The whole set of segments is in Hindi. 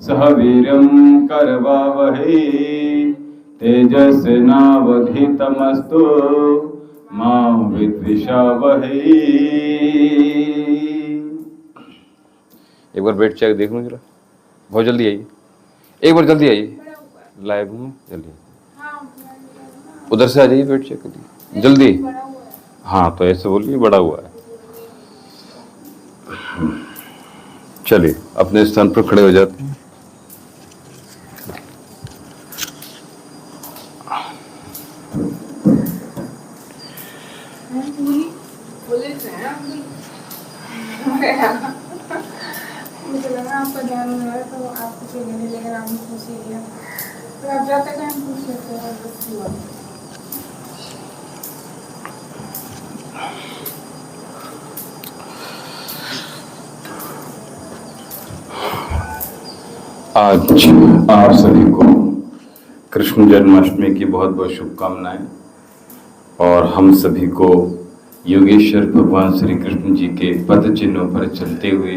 सह वीर्यं करवावहै तेजस्विनावधीतमस्तु मा विद्विषावहै। एक बार बैठ चेक देख लूँ जरा, बहुत जल्दी आइए, एक बार जल्दी आइए, लाइव हूँ जल्दी, उधर से आ जाइए, बैठ चेक करिए जल्दी। हाँ तो ऐसे बोलिए बड़ा हुआ है। चलिए अपने स्थान पर खड़े हो जाते हैं। मुझे लगा आपका ध्यान हो रहा है तो आपको फिर नहीं, लेकिन आपने पूछ ही लिया, तो आप जाते टाइम पूछ लेते हैं बस हुआ। आज आप सभी को कृष्ण जन्माष्टमी की बहुत बहुत शुभकामनाएं, और हम सभी को योगेश्वर भगवान श्री कृष्ण जी के पद चिन्हों पर चलते हुए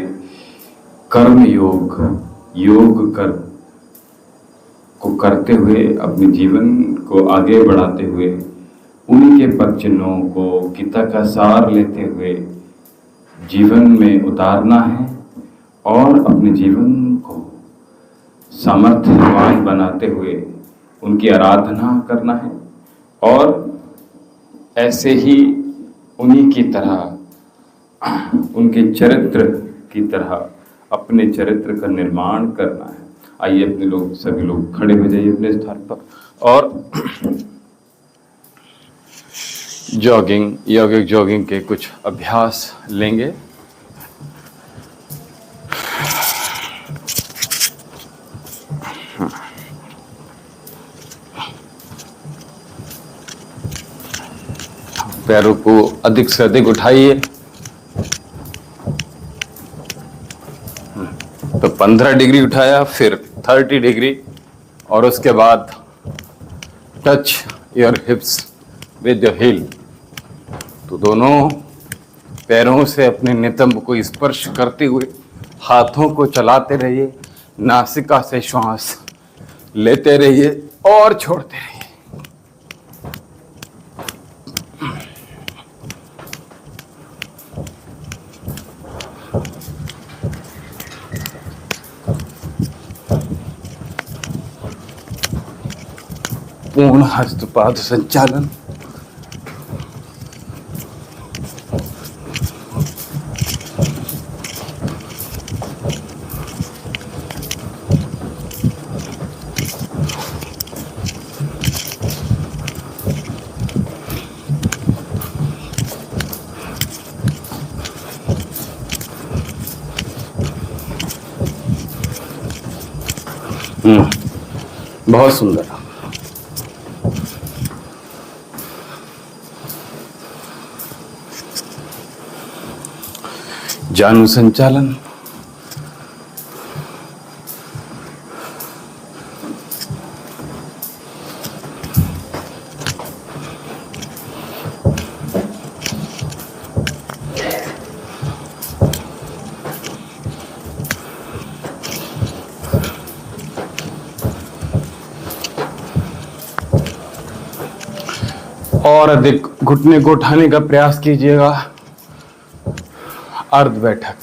कर्म योग कर्म को करते हुए अपने जीवन को आगे बढ़ाते हुए उन्हीं के पद चिन्हों को गीता का सार लेते हुए जीवन में उतारना है और अपने जीवन को सामर्थ्यवान बनाते हुए उनकी आराधना करना है, और ऐसे ही उन्हीं की तरह उनके चरित्र की तरह अपने चरित्र का निर्माण करना है। आइए अपने लोग सभी लोग खड़े हो जाइए अपने स्थान पर और यौगिक जॉगिंग के कुछ अभ्यास लेंगे। पैरों को अधिक से अधिक उठाइए। तो 15 डिग्री उठाया, फिर 30 डिग्री, और उसके बाद touch your hips with your heel. तो दोनों पैरों से अपने नितंब को स्पर्श करते हुए हाथों को चलाते रहिए, नासिका से श्वास लेते रहिए और छोड़ते रहिए। पूर्ण हस्तपाद संचालन। बहुत सुंदर। जानु संचालन। और अधिक घुटने को उठाने का प्रयास कीजिएगा। अर्ध बैठक।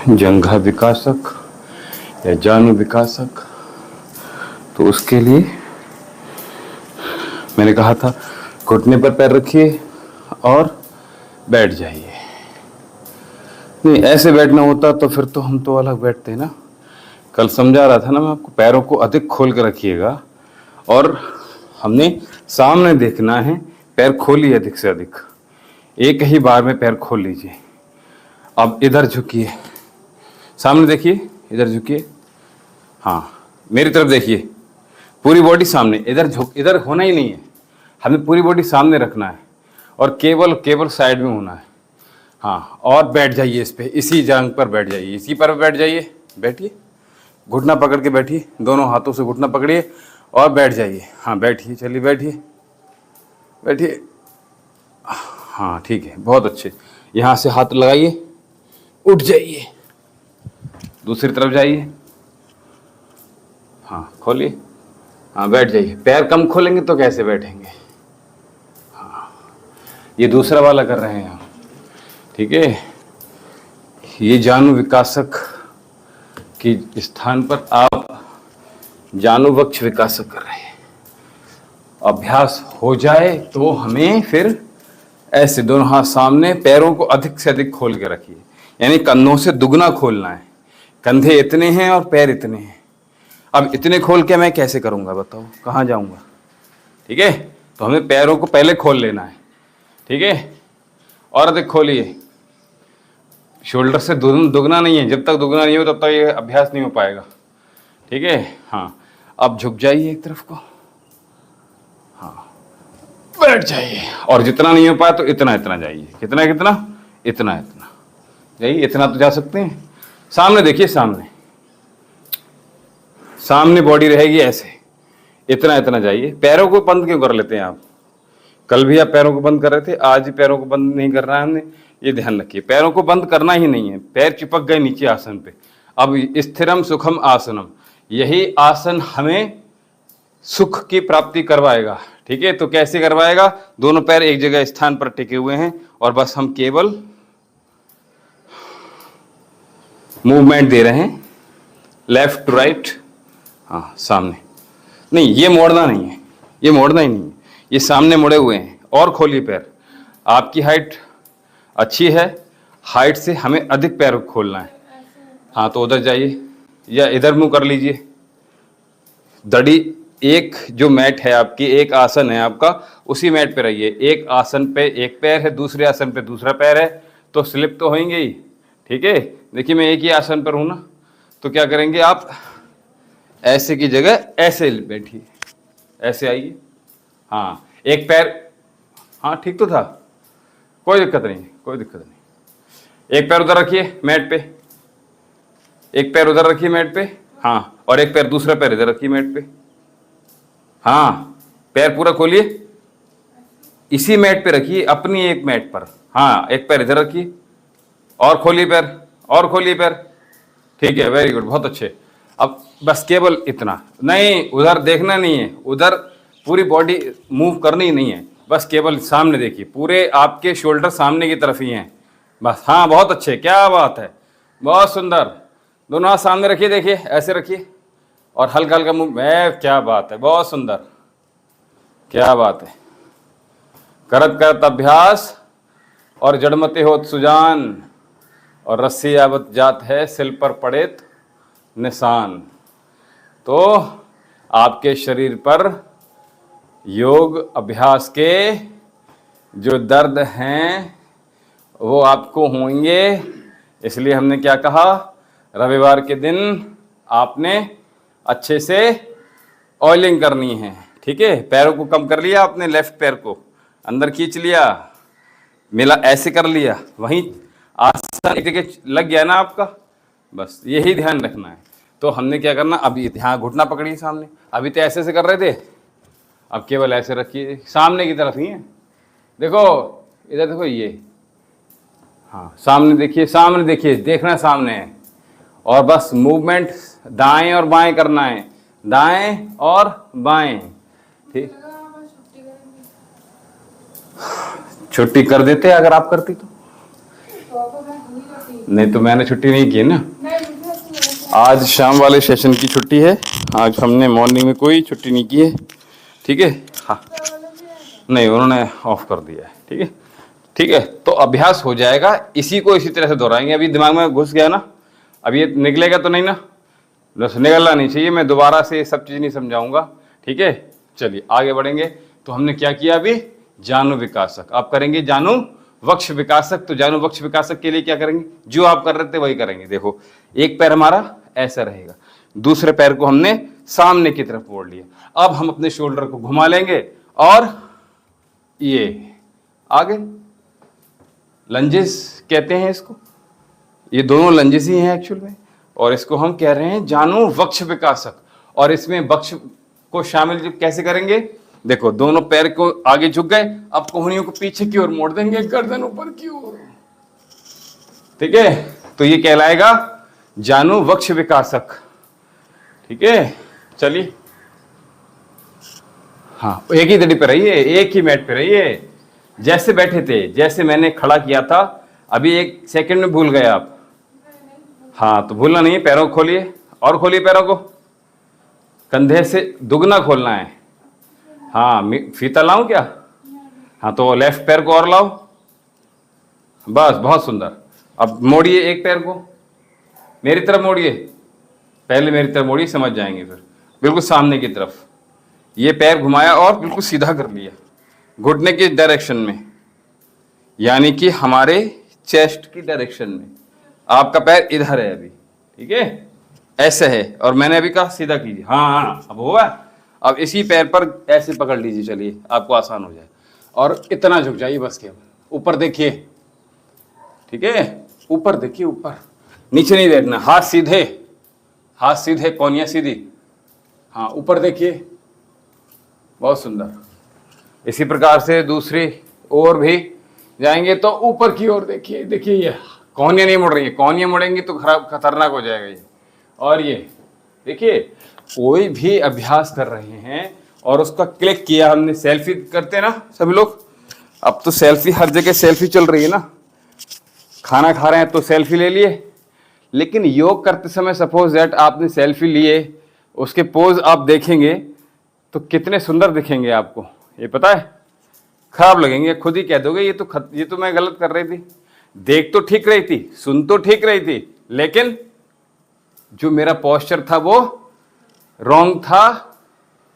जंघा विकासक या जानु विकासक। तो उसके लिए मैंने कहा था घुटने पर पैर रखिए और बैठ जाइए। नहीं, ऐसे बैठना होता तो फिर तो हम तो अलग बैठते हैं ना। कल समझा रहा था ना मैं आपको, पैरों को अधिक खोल कर रखिएगा और हमने सामने देखना है। पैर खोलिए अधिक से अधिक, एक ही बार में पैर खोल लीजिए। अब इधर झुकिए, सामने देखिए, इधर झुकिए, हाँ मेरी तरफ देखिए, पूरी बॉडी सामने। इधर होना ही नहीं है, हमें पूरी बॉडी सामने रखना है और केवल केवल साइड में होना है। हाँ, और बैठ जाइए इस पे, इसी जांघ पर बैठ जाइए, इसी पर बैठ जाइए, बैठिए, घुटना पकड़ के बैठिए, दोनों हाथों से घुटना पकड़िए और बैठ जाइए। हाँ बैठिए, चलिए बैठिए, बैठिए। हाँ ठीक है, बहुत अच्छे। यहाँ से हाथ लगाइए, उठ जाइए, दूसरी तरफ जाइए। हाँ खोलिए, हाँ बैठ जाइए। पैर कम खोलेंगे तो कैसे बैठेंगे? हाँ, ये दूसरा वाला कर रहे हैं हम, ठीक है। ये जानु विकासक की स्थान पर आप जानु वक्ष विकासक कर रहे हैं। अभ्यास हो जाए तो हमें फिर ऐसे दोनों हाथ सामने, पैरों को अधिक से अधिक खोल के रखिए, यानी कंधों से दुगना खोलना है। कंधे इतने हैं और पैर इतने हैं। अब इतने खोल के मैं कैसे करूंगा बताओ, कहाँ जाऊंगा? ठीक है, तो हमें पैरों को पहले खोल लेना है, ठीक है। और अधिक खोलिए, शोल्डर से दुगना नहीं है, जब तक दुगना नहीं हो तब तक ये अभ्यास नहीं हो पाएगा, ठीक है। हाँ, अब झुक जाइए एक तरफ को, हाँ बैठ जाइए, और जितना नहीं हो पाया तो इतना इतना जाइए। कितना कितना? इतना इतना जाइए, इतना तो जा सकते हैं। सामने देखिए, सामने सामने बॉडी रहेगी ऐसे, इतना इतना जाइए। पैरों को बंद क्यों कर लेते हैं आप? कल भी आप पैरों को बंद कर रहे थे, आज ही पैरों को बंद नहीं करना है हमने, ये ध्यान रखिए। पैरों को बंद करना ही नहीं है, पैर चिपक गए नीचे आसन पे। अब स्थिरम सुखम आसनम, यही आसन हमें सुख की प्राप्ति करवाएगा, ठीक है। तो कैसे करवाएगा? दोनों पैर एक जगह स्थान पर टिके हुए हैं और बस हम केवल मूवमेंट दे रहे हैं, लेफ्ट टू राइट। हाँ सामने नहीं, ये मोड़ना नहीं है, ये मोड़ना ही नहीं है, ये सामने मुड़े हुए हैं। और खोलिए पैर, आपकी हाइट अच्छी है, हाइट से हमें अधिक पैर खोलना है। हाँ तो उधर जाइए या इधर मुंह कर लीजिए। दड़ी, एक जो मैट है आपकी, एक आसन है आपका, उसी मैट पे रहिए। एक आसन पे एक पैर है, दूसरे आसन पे दूसरा पैर है, तो स्लिप तो होंगे ही, ठीक है। देखिए मैं एक ही आसन पर हूं ना, तो क्या करेंगे आप, ऐसे की जगह ऐसे बैठिए, ऐसे आइए। हाँ एक पैर, हाँ ठीक तो था, कोई दिक्कत नहीं, कोई दिक्कत नहीं। एक पैर उधर रखिए मैट पे, एक पैर उधर रखिए मैट पे, हाँ, और एक पैर, दूसरा पैर इधर रखिए मैट पे। हाँ पैर पूरा खोलिए, इसी मैट पे रखिए, अपनी एक मैट पर। हाँ एक पैर इधर रखिए, और खोलिए पैर, और खोलिए पैर, ठीक है, वेरी गुड, बहुत अच्छे। अब बस केवल इतना नहीं, उधर देखना नहीं है, उधर पूरी बॉडी मूव करनी नहीं है, बस केवल सामने देखिए, पूरे आपके शोल्डर सामने की तरफ ही हैं बस। हाँ बहुत अच्छे, क्या बात है, बहुत सुंदर। दोनों हाथ सामने रखिए, देखिए ऐसे रखिए, और हल्का हल्का मूव, क्या बात है, बहुत सुंदर, क्या बात है। करत करत अभ्यास और जड़मते होत सुजान, और रस्सी यावत जात है सिल पर पड़ेत निशान। तो आपके शरीर पर योग अभ्यास के जो दर्द हैं वो आपको होंगे। इसलिए हमने क्या कहा, रविवार के दिन आपने अच्छे से ऑयलिंग करनी है, ठीक है। पैरों को कम कर लिया आपने, लेफ्ट पैर को अंदर खींच लिया, मिला ऐसे कर लिया, वहीं आसन एक जगह लग गया ना आपका, बस यही ध्यान रखना है। तो हमने क्या करना, अभी ध्यान, घुटना पकड़िए सामने, अभी तो ऐसे से कर रहे थे, अब केवल ऐसे रखिए, सामने की तरफ ही है, देखो इधर देखो ये, हाँ सामने देखिए, सामने देखिए, देखना सामने है, और बस मूवमेंट दाएं और बाएं करना है, दाएं और बाएं, ठीक। छुट्टी कर देते अगर आप करती तो, नहीं तो मैंने छुट्टी नहीं की ना। आज शाम वाले सेशन की छुट्टी है, आज हमने मॉर्निंग में कोई छुट्टी नहीं की है, ठीक है। हाँ नहीं, उन्होंने ऑफ कर दिया है, ठीक है, ठीक है। तो अभ्यास हो जाएगा, इसी को इसी तरह से दोहराएंगे। अभी दिमाग में घुस गया ना, अब ये निकलेगा तो नहीं ना, बस निकलना नहीं चाहिए, मैं दोबारा से सब चीज़ नहीं समझाऊंगा, ठीक है। चलिए आगे बढ़ेंगे। तो हमने क्या किया अभी, जानु विकासक, आप करेंगे जानु वक्ष विकासक। तो जानु वक्ष विकासक के लिए क्या करेंगे, जो आप कर रहे थे वही करेंगे। देखो एक पैर हमारा ऐसा रहेगा, दूसरे पैर को हमने सामने की तरफ मोड़ लिया। अब हम अपने शोल्डर को घुमा लेंगे और ये आगे लंजेस कहते हैं इसको, ये दोनों लंजेस ही हैं एक्चुअल में, और इसको हम कह रहे हैं जानु वक्ष विकासक। और इसमें वक्ष को शामिल जब कैसे करेंगे, देखो दोनों पैर को आगे झुक गए, अब कोहनियों को पीछे की ओर मोड़ देंगे, गर्दन ऊपर की ओर, ठीक है, तो ये कहलाएगा जानु वक्ष विकासक, ठीक है। चलिए, हाँ एक ही दड़ी पे रहिए, एक ही मैट पे रहिए, जैसे बैठे थे, जैसे मैंने खड़ा किया था, अभी एक सेकंड में भूल गए आप। हाँ तो भूलना नहीं है, पैरों को खोलिए और खोलिए पैरों को, कंधे से दुगना खोलना है। हाँ फीता लाऊं क्या? हाँ तो लेफ्ट पैर को और लाओ, बस बहुत सुंदर। अब मोड़िए एक पैर को, मेरी तरफ मोड़िए, पहले मेरी तरफ मोड़िए, समझ जाएंगे फिर। बिल्कुल सामने की तरफ, ये पैर घुमाया और बिल्कुल सीधा कर लिया घुटने की डायरेक्शन में, यानी कि हमारे चेस्ट की डायरेक्शन में। आपका पैर इधर है अभी, ठीक है, ऐसे है, और मैंने अभी कहा सीधा कीजिए। हाँ अब हुआ। अब इसी पैर पर ऐसे पकड़ लीजिए, चलिए आपको आसान हो जाए, और इतना झुक जाइए बस, केवल ऊपर देखिए, ठीक है, ऊपर देखिए, ऊपर, नीचे नहीं देखना, हाथ सीधे, हाथ सीधे, कोहनियां सीधी, हाँ ऊपर देखिए, बहुत सुंदर। इसी प्रकार से दूसरी ओर भी जाएंगे तो ऊपर की ओर देखिए, देखिए ये कोहनियां नहीं मुड़ रही है, कोहनियां मुड़ेंगी तो खतरनाक हो जाएगा ये। और ये देखिए, कोई भी अभ्यास कर रहे हैं और उसका क्लिक किया हमने, सेल्फी करते ना सभी लोग, अब तो सेल्फी हर जगह सेल्फी चल रही है ना, खाना खा रहे हैं तो सेल्फी ले लिए, लेकिन योग करते समय सपोज दैट आपने सेल्फी लिए, उसके पोज आप देखेंगे तो कितने सुंदर दिखेंगे आपको, ये पता है? खराब लगेंगे, खुद ही कह दोगे ये तो मैं गलत कर रही थी, देख तो ठीक रही थी, सुन तो ठीक रही थी, लेकिन जो मेरा पोस्चर था वो रॉन्ग था,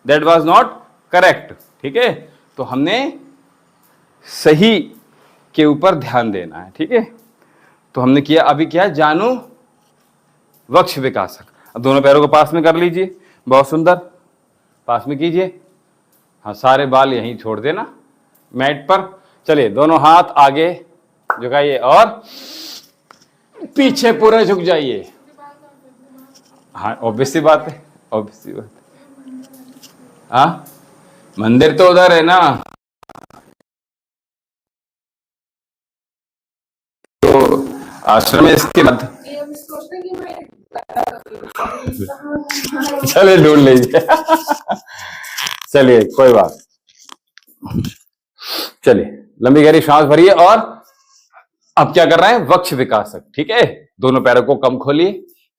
दैट वाज नॉट करेक्ट, ठीक है। तो हमने सही के ऊपर ध्यान देना है, ठीक है। तो हमने किया, अभी क्या, जानु वक्ष विकासक। अब दोनों पैरों को पास में कर लीजिए, बहुत सुंदर, पास में कीजिए, हाँ सारे बाल यहीं छोड़ देना मैट पर। चलिए दोनों हाथ आगे झुकाइए और पीछे पूरा झुक जाइए। हाँ ऑब्वियस सी बात है, ऑब्वियस सी बात है। हाँ मंदिर तो उधर है ना, तो आश्रम है इसके बाद। चलिए ढूंढ लीजिए। चलिए कोई बात, चलिए लंबी गहरी सांस भरिए, और अब क्या कर रहे हैं, वक्ष विकासक, ठीक है। दोनों पैरों को कम खोलिए,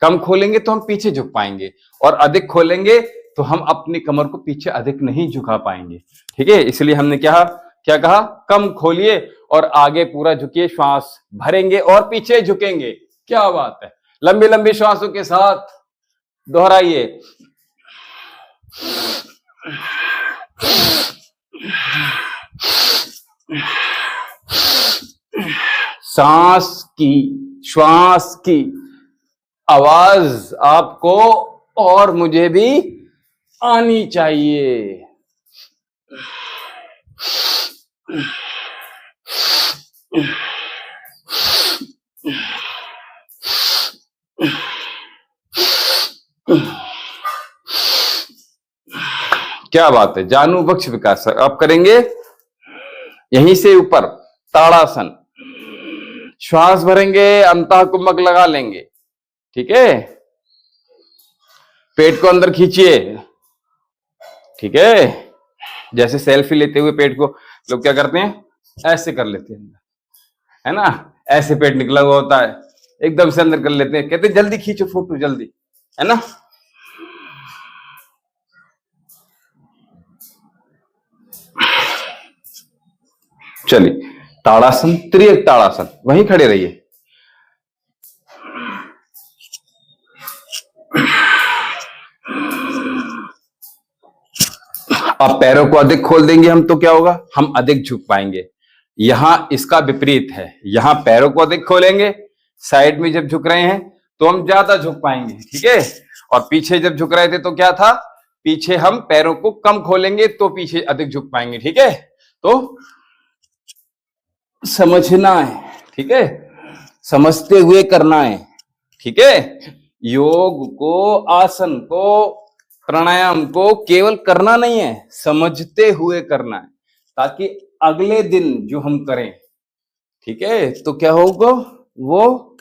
कम खोलेंगे तो हम पीछे झुक पाएंगे, और अधिक खोलेंगे तो हम अपनी कमर को पीछे अधिक नहीं झुका पाएंगे, ठीक है। इसलिए हमने क्या कहा, कम खोलिए और आगे पूरा झुकिए, श्वास भरेंगे और पीछे झुकेंगे। क्या बात है, लंबी लंबी श्वासों के साथ दोहराइए। श्वास की आवाज आपको और मुझे भी आनी चाहिए। क्या बात है, जानु वक्ष विकास। अब करेंगे यहीं से ऊपर ताड़ासन, श्वास भरेंगे, अंतः कुंभक लगा लेंगे, ठीक है। पेट को अंदर खींचिए, ठीक है। जैसे सेल्फी लेते हुए पेट को लोग क्या करते हैं, ऐसे कर लेते हैं, है ना, ऐसे पेट निकला हुआ होता है, एकदम से अंदर कर लेते हैं, कहते हैं जल्दी खींचो फोटो जल्दी, है ना। चलिए ताड़ासन, त्रियक ताड़ासन, वहीं खड़े रहिए। अब पैरों को अधिक खोल देंगे हम तो क्या होगा, हम अधिक झुक पाएंगे। यहां इसका विपरीत है, यहां पैरों को अधिक खोलेंगे, साइड में जब झुक रहे हैं तो हम ज्यादा झुक पाएंगे, ठीक है। और पीछे जब झुक रहे थे तो क्या था, पीछे हम पैरों को कम खोलेंगे तो पीछे अधिक झुक पाएंगे, ठीक है। तो समझना है, ठीक है, समझते हुए करना है, ठीक है। योग को, आसन को, प्राणायाम को केवल करना नहीं है, समझते हुए करना है, ताकि अगले दिन जो हम करें, ठीक है, तो क्या होगा, वो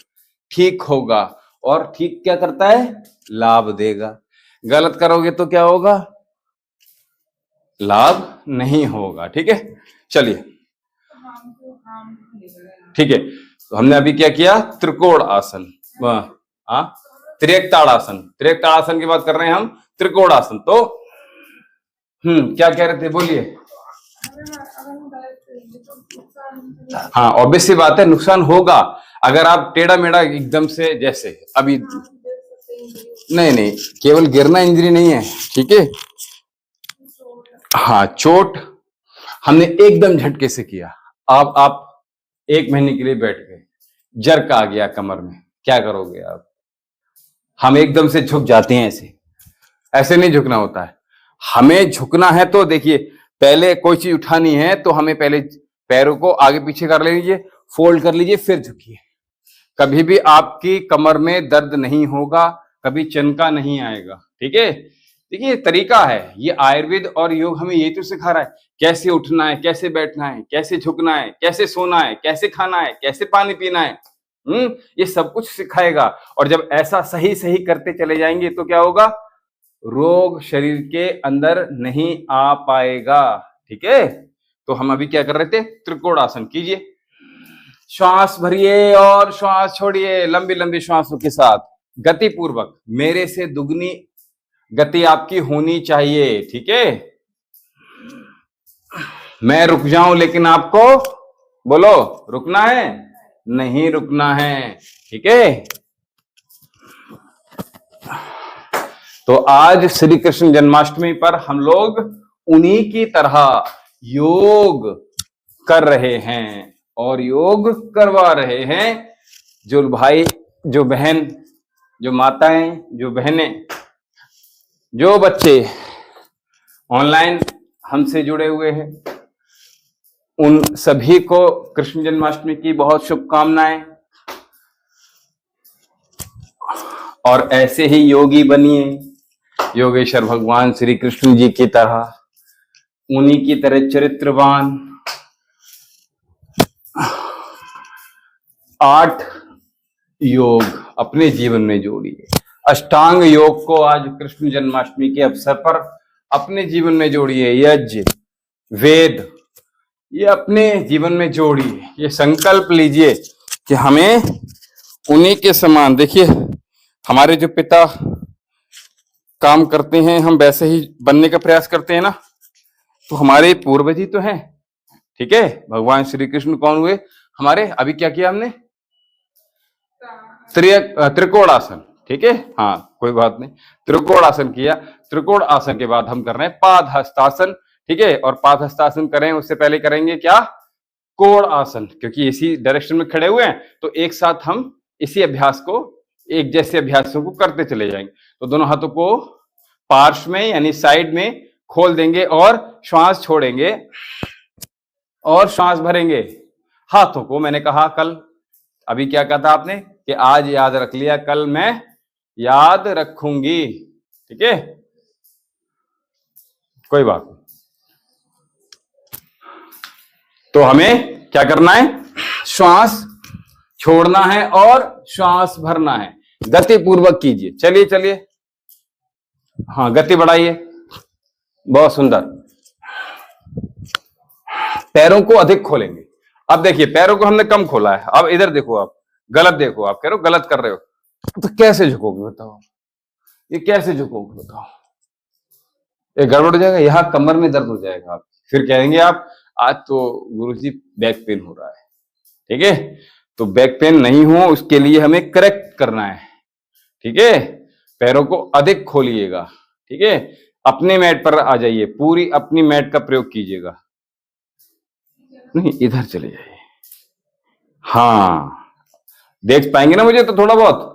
ठीक होगा। और ठीक क्या करता है, लाभ देगा। गलत करोगे तो क्या होगा, लाभ नहीं होगा, ठीक है। चलिए, ठीक है, तो हमने अभी क्या किया, त्रिकोण आसन, त्रियक ताड़ासन, त्रियक ताड़ासन की बात कर रहे हैं हम, त्रिकोण आसन। तो क्या कह रहे थे, बोलिए। हाँ, ऑब्वियस सी बात है, नुकसान होगा अगर आप टेढ़ा मेढ़ा एकदम से, जैसे अभी नहीं, केवल गिरना इंजरी नहीं है, ठीक है। हाँ, चोट हमने एकदम झटके से किया, अब आप 1 महीने के लिए बैठ गए, जर्क आ गया कमर में, क्या करोगे आप। हम एकदम से झुक जाते हैं, ऐसे नहीं झुकना होता है। हमें झुकना है तो देखिए, पहले कोई चीज उठानी है तो हमें पहले पैरों को आगे पीछे कर लीजिए, फोल्ड कर लीजिए, फिर झुकिए। कभी भी आपकी कमर में दर्द नहीं होगा, कभी चनका नहीं आएगा, ठीक है। देखिए, तरीका है ये, आयुर्वेद और योग हमें ये तो सिखा रहा है, कैसे उठना है, कैसे बैठना है, कैसे झुकना है, कैसे सोना है, कैसे खाना है, कैसे पानी पीना है। ये सब कुछ सिखाएगा। और जब ऐसा सही सही करते चले जाएंगे तो क्या होगा, रोग शरीर के अंदर नहीं आ पाएगा, ठीक है। तो हम अभी क्या कर रहे थे, त्रिकोण आसन कीजिए, श्वास भरिए और श्वास छोड़िए, लंबी लंबी श्वासों के साथ, गति पूर्वक, मेरे से दुगनी गति आपकी होनी चाहिए, ठीक है। मैं रुक जाऊं लेकिन आपको, बोलो, रुकना है, नहीं रुकना है, ठीक है। तो आज श्री कृष्ण जन्माष्टमी पर हम लोग उन्हीं की तरह योग कर रहे हैं और योग करवा रहे हैं। जो भाई, जो बहन, जो माताएं, जो बहनें, जो बच्चे ऑनलाइन हमसे जुड़े हुए हैं, उन सभी को कृष्ण जन्माष्टमी की बहुत शुभकामनाएं। और ऐसे ही योगी बनिए, योगेश्वर भगवान श्री कृष्ण जी की तरह, उन्हीं की तरह चरित्रवान। 8 योग अपने जीवन में जोड़िए। अष्टांग योग को आज कृष्ण जन्माष्टमी के अवसर पर अपने जीवन में जोड़िए। यज्ञ, वेद, ये अपने जीवन में जोड़िए। ये संकल्प लीजिए कि हमें उन्हीं के समान, देखिए हमारे जो पिता काम करते हैं, हम वैसे ही बनने का प्रयास करते हैं ना। तो हमारे पूर्वज ही तो हैं, ठीक है। भगवान श्री कृष्ण कौन हुए हमारे, अभी क्या किया हमने, त्रिकोण आसन, ठीक है। हाँ, कोई बात नहीं, त्रिकोण आसन किया। त्रिकोण आसन के बाद हम कर रहे हैं पाद हस्तासन, ठीक है। और पाद हस्तासन करें उससे पहले करेंगे क्या, कोण आसन, क्योंकि इसी डायरेक्शन में खड़े हुए हैं तो एक साथ हम इसी अभ्यास को, एक जैसे अभ्यासों को करते चले जाएंगे। तो दोनों हाथों को पार्श्व में यानी साइड में खोल देंगे और श्वास छोड़ेंगे और श्वास भरेंगे। हाथों को मैंने कहा कल, अभी क्या कहा था आपने कि आज याद रख लिया, कल मैं याद रखूंगी, ठीक है, कोई बात नहीं। तो हमें क्या करना है, श्वास छोड़ना है और श्वास भरना है। गति पूर्वक कीजिए, चलिए चलिए, हाँ गति बढ़ाइए, बहुत सुंदर। पैरों को अधिक खोलेंगे। अब देखिए, पैरों को हमने कम खोला है, अब इधर देखो, आप गलत देखो, आप कह रहे हो गलत कर रहे हो, तो कैसे झुकोगे बताओ, ये कैसे झुकोगे बताओ, ये गड़बड़ हो जाएगा, यहां कमर में दर्द हो जाएगा। आप फिर कहेंगे आप आज तो गुरुजी बैक पेन हो रहा है, ठीक है। तो बैक पेन नहीं हो उसके लिए हमें करेक्ट करना है, ठीक है। पैरों को अधिक खोलिएगा, ठीक है। अपने मैट पर आ जाइए, पूरी अपनी मैट का प्रयोग कीजिएगा, नहीं इधर चले जाइए, हाँ देख पाएंगे ना मुझे तो थोड़ा बहुत,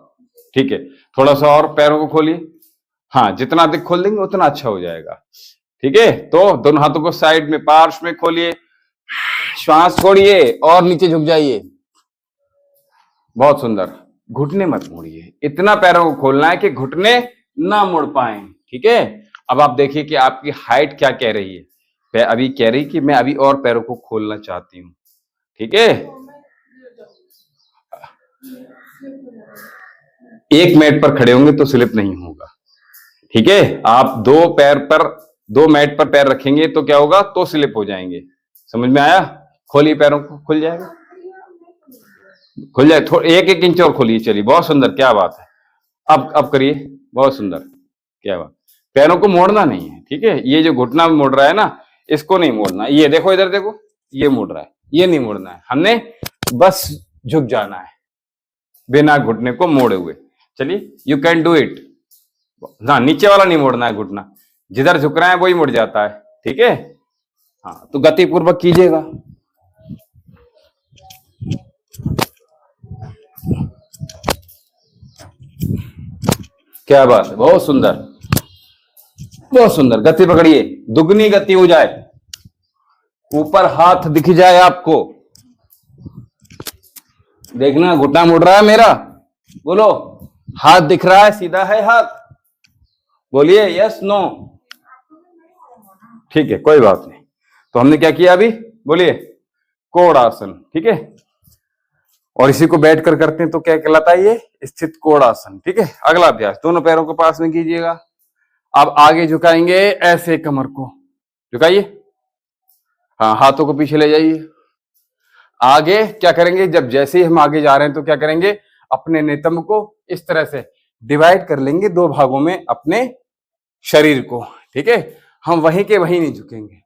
ठीक है। थोड़ा सा और पैरों को खोलिए, हाँ जितना अधिक खोल देंगे उतना अच्छा हो जाएगा, ठीक है। तो दोनों हाथों को साइड में पार्श्व में खोलिए, श्वास छोड़िए और नीचे झुक जाइए। बहुत सुंदर। घुटने मत मोड़िए, इतना पैरों को खोलना है कि घुटने ना मुड़ पाए। ठीक है, अब आप देखिए कि आपकी हाइट क्या कह रही है। अभी कह रही कि मैं अभी और पैरों को खोलना चाहती हूँ। ठीक है, एक मैट पर खड़े होंगे तो स्लिप नहीं होगा। ठीक है, आप दो मैट पर पैर रखेंगे तो क्या होगा, तो स्लिप हो जाएंगे। समझ में आया? खोलिए पैरों को, खुल जाएगा, खुल जाए। थोड़ा 1-1 इंच और खोलिए। चलिए, बहुत सुंदर, क्या बात है। अब करिए, बहुत सुंदर, क्या बात। पैरों को मोड़ना नहीं है। ठीक है, ये जो घुटना मोड़ रहा है ना, इसको नहीं मोड़ना। ये देखो, इधर देखो, ये मोड़ रहा है, ये नहीं मोड़ना है। हमने बस झुक जाना है बिना घुटने को मोड़े हुए। चलिए, यू कैन डू इट ना। नीचे वाला नहीं मोड़ना है घुटना, जिधर झुक रहा है वही मुड़ जाता है। ठीक है, हाँ, तो गति पूर्वक कीजिएगा। क्या बात है, बहुत सुंदर, बहुत सुंदर। गति पकड़िए, दुगनी गति हो जाए, ऊपर हाथ दिख जाए आपको। देखना, घुटना मुड़ रहा है मेरा, बोलो। हाथ दिख रहा है, सीधा है हाथ, बोलिए यस नो। ठीक है, कोई बात नहीं। तो हमने क्या किया अभी, बोलिए, कोणासन। ठीक है, और इसी को बैठ कर करते हैं तो क्या कहलाता है, ये स्थित कोणासन। ठीक है, अगला अभ्यास, दोनों पैरों को पास में कीजिएगा। अब आगे झुकाएंगे, ऐसे कमर को झुकाइए। हाँ, हाथों को पीछे ले जाइए। आगे क्या करेंगे, जब जैसे ही हम आगे जा रहे हैं तो क्या करेंगे, अपने नितंब को इस तरह से डिवाइड कर लेंगे 2 भागों में अपने शरीर को। ठीक है, हम वहीं के वहीं नहीं झुकेंगे।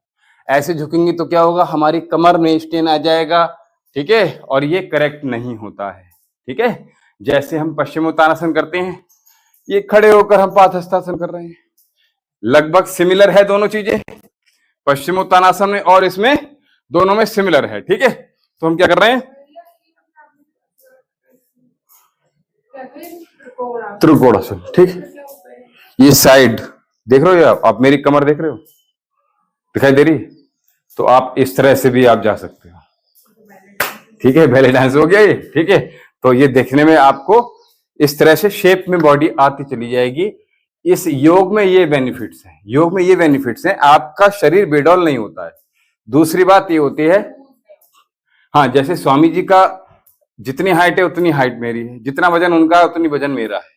ऐसे झुकेंगे तो क्या होगा, हमारी कमर में स्ट्रेन आ जाएगा। ठीक है, और ये करेक्ट नहीं होता है। ठीक है, जैसे हम पश्चिमोत्तानासन करते हैं, ये खड़े होकर हम पादहस्तासन कर रहे हैं, लगभग सिमिलर है दोनों चीजें। पश्चिमोत्तानासन में और इसमें दोनों में सिमिलर है। ठीक है, तो हम क्या कर रहे हैं, त्रिकोणासन। ठीक, ये साइड देख रहे हो आप मेरी कमर देख रहे हो, दिखाई दे रही है, तो आप इस तरह से भी आप जा सकते हो। ठीक है, बेली डांस हो गया ये। ठीक है, तो ये देखने में आपको इस तरह से शेप में बॉडी आती चली जाएगी। इस योग में ये बेनिफिट्स हैं, योग में ये बेनिफिट्स हैं, आपका शरीर बेडौल नहीं होता है। दूसरी बात ये होती है, हाँ, जैसे स्वामी जी का जितनी हाइट है उतनी हाइट मेरी है, जितना वजन उनका है उतनी वजन मेरा है।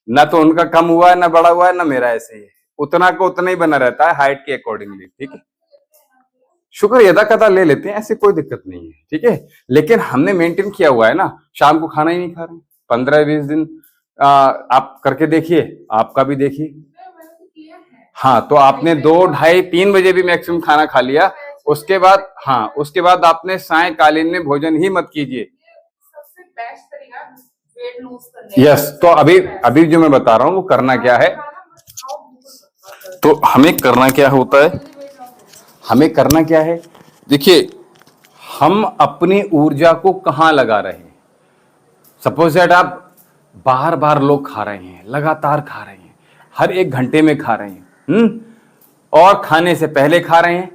ना तो उनका कम हुआ है, ना बढ़ा हुआ है, ना मेरा ऐसे ही है। उतना को उतना ही बना रहता है हाइट के अकॉर्डिंगली। ठीक है, शुक्र अदा कदा ले लेते हैं, ऐसी कोई दिक्कत नहीं है। ठीक है, लेकिन हमने मेंटेन किया हुआ है ना, शाम को खाना ही नहीं खा रहे। 15-20 दिन आप करके देखिए, आपका भी देखिए। हाँ, तो आपने 2, 2:30, 3 बजे भी मैक्सिमम खाना खा लिया, उसके बाद, हाँ, उसके बाद आपने सायकालीन में भोजन ही मत कीजिए। सबसे बेस्ट तरीका वेट लूज करने। यस, तो अभी जो मैं बता रहा हूँ वो करना क्या है, तो हमें करना क्या होता है, हमें करना क्या है, देखिए, हम अपनी ऊर्जा को कहाँ लगा रहे हैं। सपोज दैट आप बार बार लोग खा रहे हैं, लगातार खा रहे हैं, हर 1 घंटे में खा रहे हैं, और खाने से पहले खा रहे हैं,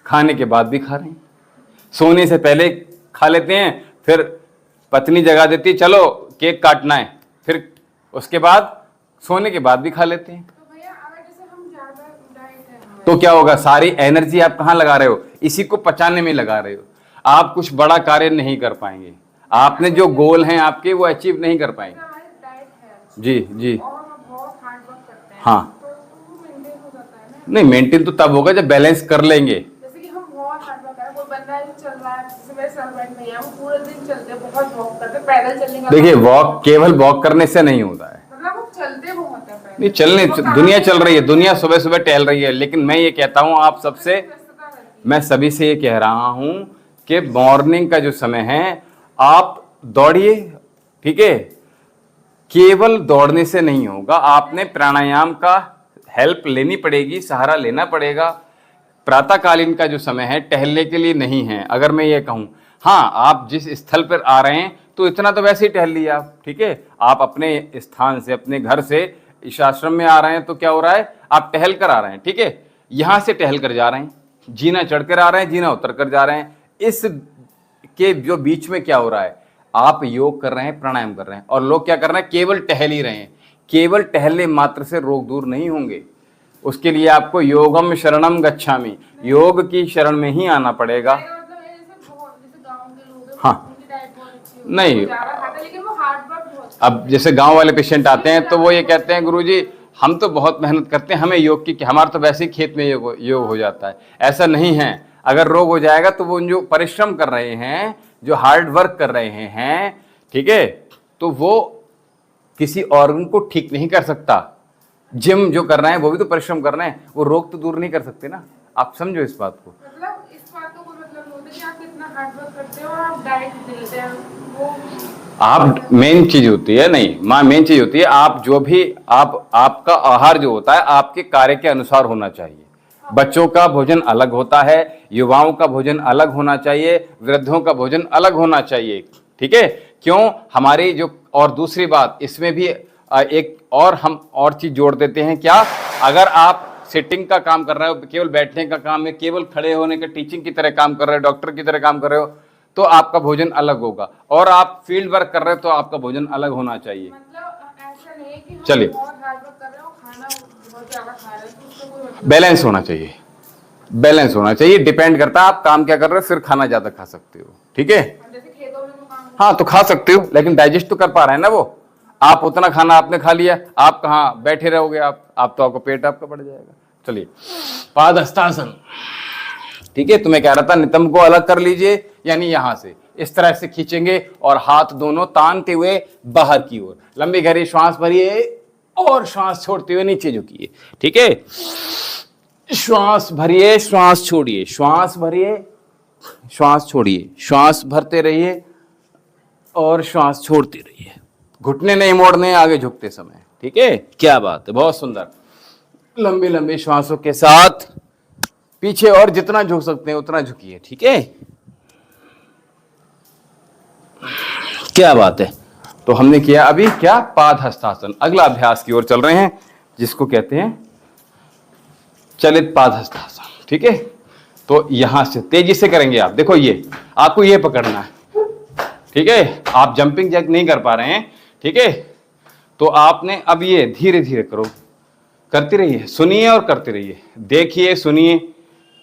खाने के बाद भी खा रहे हैं, सोने से पहले खा लेते हैं, फिर पत्नी जगा देती, चलो केक काटना है, फिर उसके बाद सोने के बाद भी खा लेते हैं। तो भैया अगर जैसे हम ज्यादा डाइट है तो क्या होगा, सारी एनर्जी आप कहाँ लगा रहे हो, इसी को पचाने में लगा रहे हो। आप कुछ बड़ा कार्य नहीं कर पाएंगे, आपने जो गोल हैं आपके वो अचीव नहीं कर पाएंगे। डाइट है जी जी, और हम बहुत हार्ड वर्क करते हैं, हाँ, तो वो मेंटेन हो जाता है ना। नहीं, मेंटेन तो तब होगा जब बैलेंस कर लेंगे। जैसे कि हम बहुत हार्ड वर्क कर रहे हैं, कोई बंदा है जो चल रहा है, जैसे मेरे सर्वेंट भैया, वो पूरे दिन चलते हैं, बहुत वॉक करते हैं, पैदल चलने का। देखिए, वॉक केवल वॉक करने से नहीं होता है, मतलब वो चलते बहुत है पैदल। नहीं चलने, दुनिया चल रही है, दुनिया सुबह सुबह टहल रही है, लेकिन मैं ये कहता हूं आप सबसे, मैं सभी से ये कह रहा हूं कि मॉर्निंग का जो समय है आप दौड़िए। ठीक है, केवल दौड़ने से नहीं होगा, आपने प्राणायाम का हेल्प लेनी पड़ेगी, सहारा लेना पड़ेगा। प्रातःकालीन का जो समय है टहलने के लिए नहीं है। अगर मैं ये कहूं, हाँ, आप जिस स्थल पर आ रहे हैं तो इतना तो वैसे ही टहल लिया आप। ठीक है, आप अपने स्थान से, अपने घर से इस आश्रम में आ रहे हैं तो क्या हो रहा है, आप टहल कर आ रहे हैं। ठीक है, यहां से टहल कर जा रहे हैं, जीना चढ़ कर आ रहे हैं, जीना उतर कर जा रहे हैं, इस के जो बीच में क्या हो रहा है, आप योग कर रहे हैं, प्राणायाम कर रहे हैं, और लोग क्या कर रहे हैं, केवल टहल ही रहे हैं। केवल टहलने मात्र से रोग दूर नहीं होंगे। उसके लिए आपको योगम शरणम गच्छामि, योग की शरण में ही आना पड़ेगा। मतलब जैसे गांव के लोग हैं, हाँ। उनकी डाइट बहुत अच्छी होती है, नहीं, वो ज्यादा खाते हैं, लेकिन वो हार्ड वर्क बहुत अब जैसे गांव वाले पेशेंट आते हैं तो वो ये कहते हैं, गुरुजी हम तो बहुत मेहनत करते हैं, हमें योग की, हमारा तो वैसे ही खेत में योग हो जाता है। ऐसा नहीं है। अगर रोग हो जाएगा तो वो जो परिश्रम कर रहे हैं, जो हार्ड वर्क कर रहे हैं, ठीक है, तो वो किसी ऑर्गन को ठीक नहीं कर सकता। जिम जो कर रहे हैं वो भी तो परिश्रम कर रहे हैं, वो रोग तो दूर नहीं कर सकते ना। आप समझो इस बात को। मतलब इस बात का कोई मतलब नहीं होता कि आप कितना हार्ड वर्क करते हो और आप डाइट लेते हैं, वो आप मेन चीज होती है, नहीं माँ, मेन चीज होती है आप जो भी आपका आहार जो होता है आपके कार्य के अनुसार होना चाहिए। बच्चों का भोजन अलग होता है, युवाओं का भोजन अलग होना चाहिए, वृद्धों का भोजन अलग होना चाहिए। ठीक है, क्यों? हमारी जो, और दूसरी बात इसमें भी एक और हम और चीज जोड़ देते हैं, क्या? अगर आप सिटिंग का काम कर रहे हो, केवल बैठने का काम है, केवल खड़े होने का टीचिंग की तरह काम कर रहे हो, डॉक्टर की तरह काम कर रहे हो, तो आपका भोजन अलग होगा। और आप फील्ड वर्क कर रहे हो तो आपका भोजन अलग होना चाहिए। मतलब ऐसा नहीं है कि हम चलिए, बहुत हार्ड वर्क कर रहे हो, खाना बहुत ज्यादा खा रहे हैं, तो उसका कोई मतलब बैलेंस होना चाहिए, बैलेंस होना चाहिए। डिपेंड करता है आप काम क्या कर रहे हो, फिर खाना ज्यादा खा सकते हो। ठीक है, नहीं। जैसे खेतों में तो काम हाँ तो खा सकते हो, लेकिन डाइजेस्ट तो कर पा रहे हैं ना वो। आप उतना खाना आपने खा लिया, आप कहाँ बैठे रहोगे, आप तो आपको पेट आपका बढ़ जाएगा। चलिए, पाद हस्तासन। ठीक है, तो मैं कह रहा था नितंब को अलग कर लीजिए, यानी यहां से इस तरह से खींचेंगे और हाथ दोनों तानते हुए बाहर की ओर लंबी गहरी श्वास भरिए और श्वास छोड़ते हुए नीचे झुकिए। ठीक है, श्वास भरिए, श्वास छोड़िए, श्वास भरिए, श्वास छोड़िए, श्वास भरते रहिए और श्वास छोड़ते रहिए। घुटने नहीं मोड़ने आगे झुकते समय। ठीक है, क्या बात है, बहुत सुंदर। लंबी लंबी श्वासों के साथ पीछे और जितना झुक सकते हैं उतना झुकिए। ठीक है, क्या बात है। तो हमने किया अभी क्या, पाद हस्तासन। अगला अभ्यास की ओर चल रहे हैं जिसको कहते हैं चलित पाद हस्तासन। ठीक है, तो यहां से तेजी से करेंगे आप। देखो ये आपको ये पकड़ना है। ठीक है, आप जंपिंग जैक नहीं कर पा रहे हैं। ठीक है, तो आपने अब ये धीरे धीरे करो, करते रहिए, सुनिए और करते रहिए, देखिए सुनिए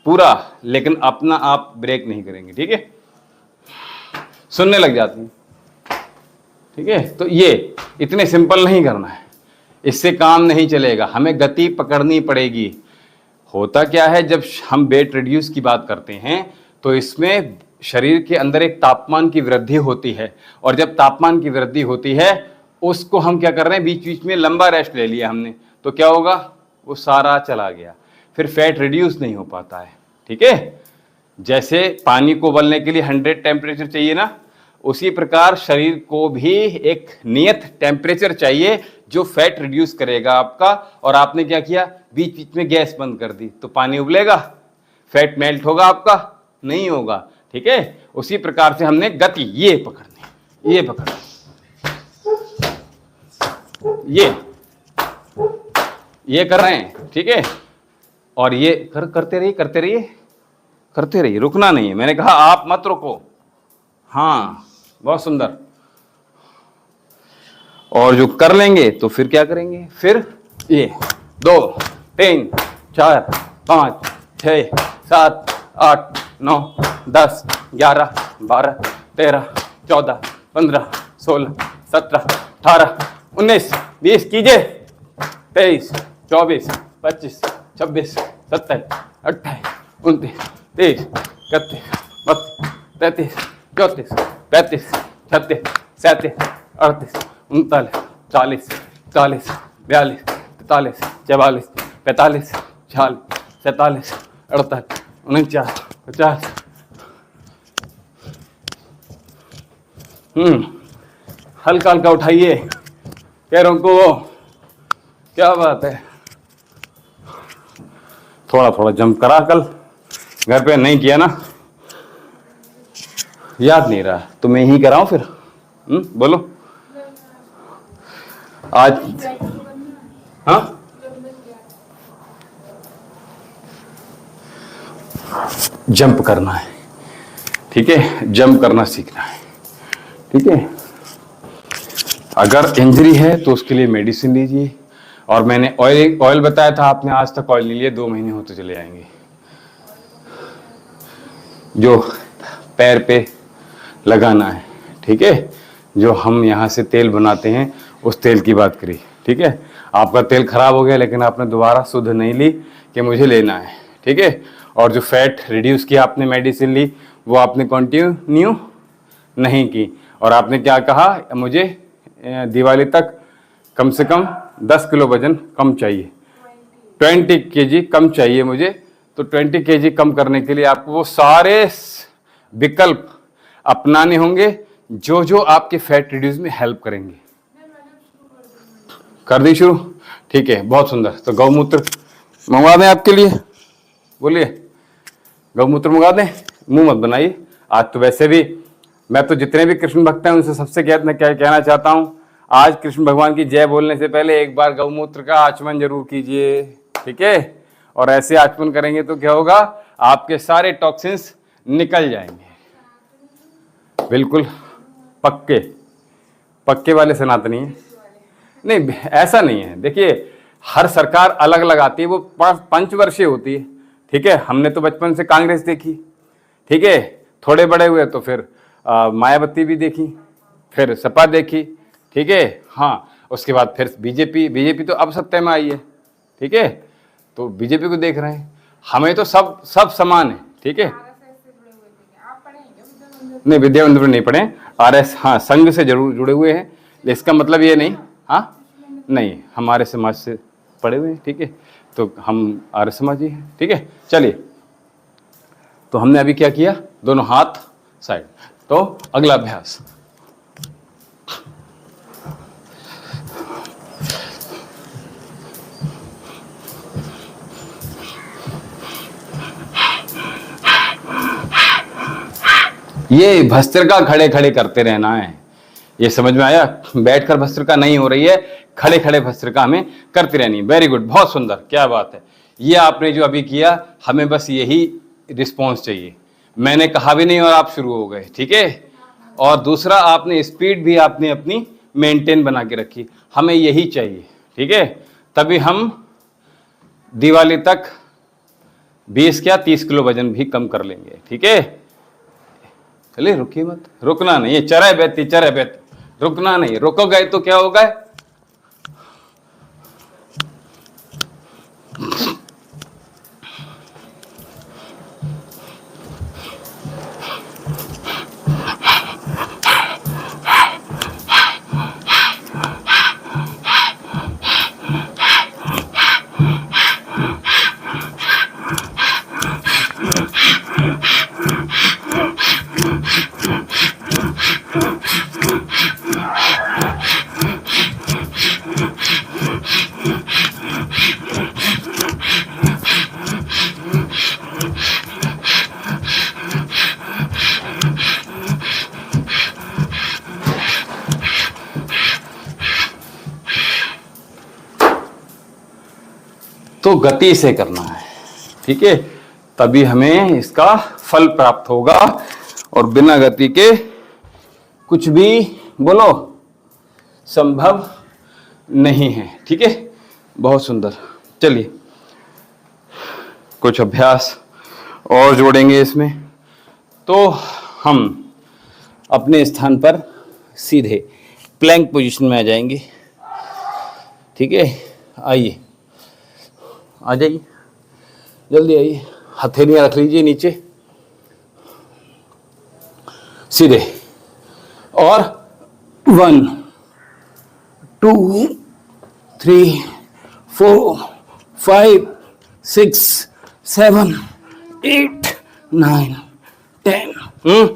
पूरा, लेकिन अपना आप ब्रेक नहीं करेंगे। ठीक है, सुनने लग जाते हैं। ठीक है, तो ये इतने सिंपल नहीं करना है, इससे काम नहीं चलेगा, हमें गति पकड़नी पड़ेगी। होता क्या है, जब हम वेट रिड्यूस की बात करते हैं तो इसमें शरीर के अंदर एक तापमान की वृद्धि होती है, और जब तापमान की वृद्धि होती है उसको हम क्या कर रहे हैं, बीच बीच में लंबा रेस्ट ले लिया हमने, तो क्या होगा, वो सारा चला गया, फिर फैट रिड्यूस नहीं हो पाता है। ठीक है, जैसे पानी को उबलने के लिए 100 टेम्परेचर चाहिए ना, उसी प्रकार शरीर को भी एक नियत टेम्परेचर चाहिए जो फैट रिड्यूस करेगा आपका। और आपने क्या किया, बीच बीच में गैस बंद कर दी, तो पानी उबलेगा, फैट मेल्ट होगा आपका, नहीं होगा। ठीक है, उसी प्रकार से हमने गति ये पकड़नी, ये पकड़नी, ये कर रहे हैं। ठीक है, और ये करते रहिए, करते रहिए, करते रहिए, रुकना नहीं है। मैंने कहा आप मत रुको। हाँ, बहुत सुंदर। और जो कर लेंगे तो फिर क्या करेंगे, फिर ये 2 3 4 5 6 7 8 9 10 11 12 13 14 15 16 17 18 19 20 कीजिए, 23 24 25 26 27 28 29 30 31 32 33 34 35 36 37 38 39 40 41 42 43 44 45 46 47 48 49 50। हल्का हल्का उठाइए पैरों को, क्या बात है। थोड़ा थोड़ा जंप करा, कल घर पे नहीं किया ना, याद नहीं रहा, तो मैं ही कराऊं फिर। बोलो आज, हाँ जंप करना है, ठीक है, जंप करना सीखना है। ठीक है, अगर इंजरी है तो उसके लिए मेडिसिन लीजिए। और मैंने ऑयल बताया था, आपने आज तक ऑयल नहीं लिया, 2 महीने होते चले जाएंगे। जो पैर पे लगाना है, ठीक है, जो हम यहाँ से तेल बनाते हैं उस तेल की बात करी। ठीक है, आपका तेल खराब हो गया लेकिन आपने दोबारा शुद्ध नहीं ली कि मुझे लेना है। ठीक है, और जो फैट रिड्यूस किया आपने मेडिसिन ली, वो आपने कंटिन्यू नहीं की। और आपने क्या कहा, मुझे दिवाली तक कम से कम 10 किलो वजन कम चाहिए, 20 kg कम चाहिए मुझे। तो 20 kg कम करने के लिए आपको वो सारे विकल्प अपनाने होंगे जो जो आपके फैट रिड्यूस में हेल्प करेंगे। कर दी शुरू? ठीक है, बहुत सुंदर। तो गौमूत्र मंगवा दें आपके लिए? बोलिए, गौमूत्र मंगा दें? मुंह मत बनाइए। आज तो वैसे भी मैं तो जितने भी कृष्ण भक्त हैं उनसे सबसे क्या कहना चाहता हूं, आज कृष्ण भगवान की जय बोलने से पहले एक बार गौमूत्र का आचमन जरूर कीजिए। ठीक है, और ऐसे आचमन करेंगे तो क्या होगा, आपके सारे टॉक्सिन्स निकल जाएंगे। बिल्कुल पक्के पक्के वाले सनातनी है। नहीं, ऐसा नहीं है। देखिए, हर सरकार अलग अलग आती है, वो पंचवर्षीय होती है। ठीक है, हमने तो बचपन से कांग्रेस देखी। ठीक है, थोड़े बड़े हुए तो फिर मायावती भी देखी, फिर सपा देखी। ठीक है, हाँ, उसके बाद फिर बीजेपी तो अब सत्ता में आई है। ठीक है, तो बीजेपी को देख रहे हैं। हमें तो सब समान है। ठीक है, नहीं, विद्या मंदिर में नहीं पढ़े, RS हाँ संघ से जरूर जुड़े हुए हैं। इसका मतलब ये नहीं, हाँ नहीं, हमारे समाज से पढ़े हुए हैं। ठीक है, तो हम आर्य समाजी हैं। ठीक है, चलिए, तो हमने अभी क्या किया, दोनों हाथ साइड। तो अगला अभ्यास, ये भस्त्रिका खड़े खड़े करते रहना है। ये समझ में आया? बैठकर भस्त्रिका नहीं हो रही है, खड़े खड़े भस्त्रिका हमें करती रहनी है। वेरी गुड, बहुत सुंदर, क्या बात है। ये आपने जो अभी किया, हमें बस यही रिस्पॉन्स चाहिए। मैंने कहा भी नहीं और आप शुरू हो गए। ठीक है, और दूसरा, आपने स्पीड भी आपने अपनी मेंटेन बना के रखी। हमें यही चाहिए। ठीक है, तभी हम दिवाली तक 20 क्या 30 किलो वजन भी कम कर लेंगे। ठीक है, चलिए, रुकिए मत, रुकना नहीं, ये चरे बेती, रुकना नहीं। रुको गए तो क्या होगा, तो गति से करना है। ठीक है, तभी हमें इसका फल प्राप्त होगा, और बिना गति के कुछ भी बोलो संभव नहीं है। ठीक है, बहुत सुंदर। चलिए, कुछ अभ्यास और जोड़ेंगे इसमें। तो हम अपने स्थान पर सीधे प्लैंक पोजीशन में आ जाएंगे। ठीक है, आइए, आ जाइए, जल्दी आइए। हथेलियां रख लीजिए नीचे, सीधे, और 1 2 3 4 5 6 7 8 9 10।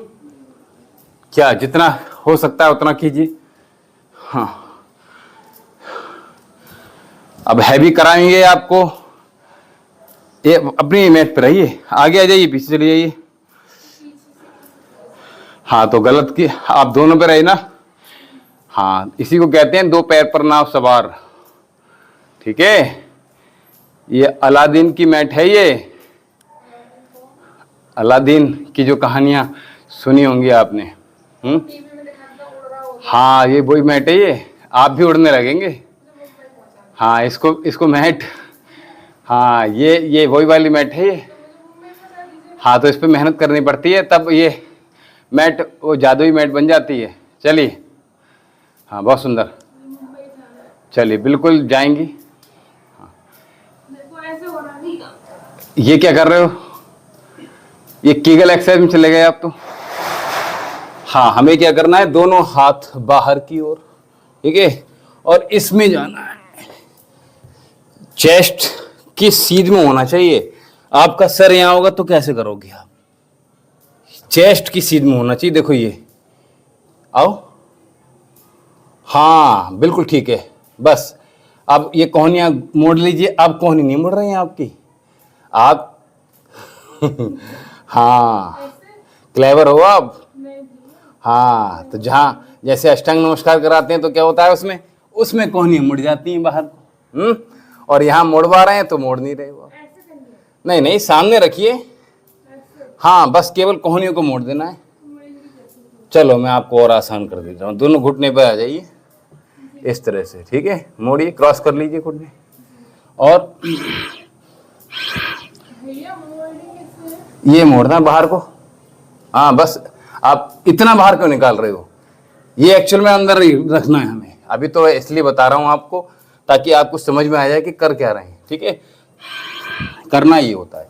क्या जितना हो सकता है उतना कीजिए। हाँ, अब हैवी कराएंगे आपको। ये अपनी मैट पे रहिए, आगे आ जाइए, पीछे चले जाइए। हाँ, तो गलत की, आप दोनों पे रहे ना। हाँ, इसी को कहते हैं 2 पैर पर नाव सवार। ठीक है, ये अलादीन की मैट है। ये अलादीन की जो कहानियां सुनी होंगी आपने। टीवी में दिखाता उड़ रहा होता हाँ, ये वही मैट है, ये आप भी उड़ने लगेंगे। हाँ, इसको मैट, हाँ ये वही वाली मैट है ये। हाँ, तो इस पर मेहनत करनी पड़ती है, तब ये मैट वो जादुई मैट बन जाती है। चलिए, हाँ बहुत सुंदर, चलिए बिल्कुल जाएंगी। देखो ऐसे हो रहा नहीं। ये क्या कर रहे हो? ये कीगल एक्सरसाइज में चले गए आप तो। हाँ, हमें क्या करना है, दोनों हाथ बाहर की ओर, ठीक है, और इसमें जाना है। चेस्ट की सीध में होना चाहिए। आपका सर यहां होगा तो कैसे करोगे आप? चेस्ट की सीध में होना चाहिए। देखो ये, आओ, हाँ बिल्कुल ठीक है। बस अब ये कोहनियां मोड़ लीजिए। अब कोहनी नहीं मुड़ रही हैं आपकी, आप हाँ क्लेवर हो आप। हाँ, तो जहाँ जैसे अष्टांग नमस्कार कराते हैं तो क्या होता है, उसमें कोहनियां मुड़ जाती हैं बाहर को। और यहाँ मोड़वा रहे हैं तो मोड़ नहीं रहे वो। नहीं, सामने रखिए। हाँ, बस केवल कोहनियों को मोड़ देना है। चलो मैं आपको और आसान कर देता हूँ। दोनों घुटने पर आ जाइए इस तरह से, ठीक है। मोड़िए, क्रॉस कर लीजिए घुटने, और ये मोड़ना बाहर को। हाँ, बस आप इतना बाहर क्यों निकाल रहे हो? ये एक्चुअल में अंदर ही रखना है हमें। अभी तो इसलिए बता रहा हूँ आपको, ताकि आपको समझ में आ जाए कि कर क्या रहे हैं, ठीक है। करना ये होता है।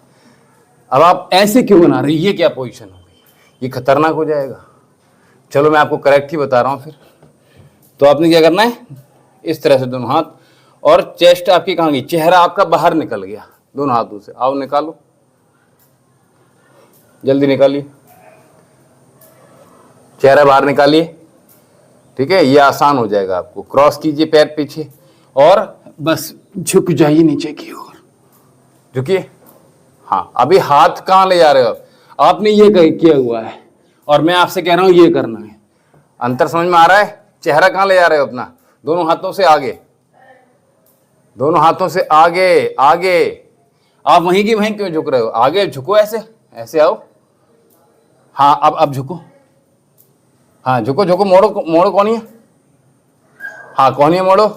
अब आप ऐसे क्यों बना रहे हैं? ये क्या पोजीशन हो गई? ये खतरनाक हो जाएगा। चलो मैं आपको करेक्ट ही बता रहा हूँ फिर। तो आपने क्या करना है, इस तरह से दोनों हाथ, और चेस्ट आपकी कहाँ गई? चेहरा आपका बाहर निकल गया दोनों हाथों से। आओ निकालो, जल्दी निकालिए, चेहरा बाहर निकालिए, ठीक है। ये आसान हो जाएगा आपको। क्रॉस कीजिए पैर पीछे, और बस झुक जाइए नीचे की ओर, झुकिए। हाँ, अभी हाथ कहाँ ले जा रहे हो? आपने ये किया हुआ है, और मैं आपसे कह रहा हूं ये करना है। अंतर समझ में आ रहा है? चेहरा कहाँ ले जा रहे हो अपना? दोनों हाथों से आगे, दोनों हाथों से आगे आगे। आप वहीं की वहीं क्यों झुक रहे हो? आगे झुको, ऐसे आओ। हाँ, अब झुको। हाँ, झुको, मोड़ो कोहनियां। हाँ, कोहनियां मोड़ो,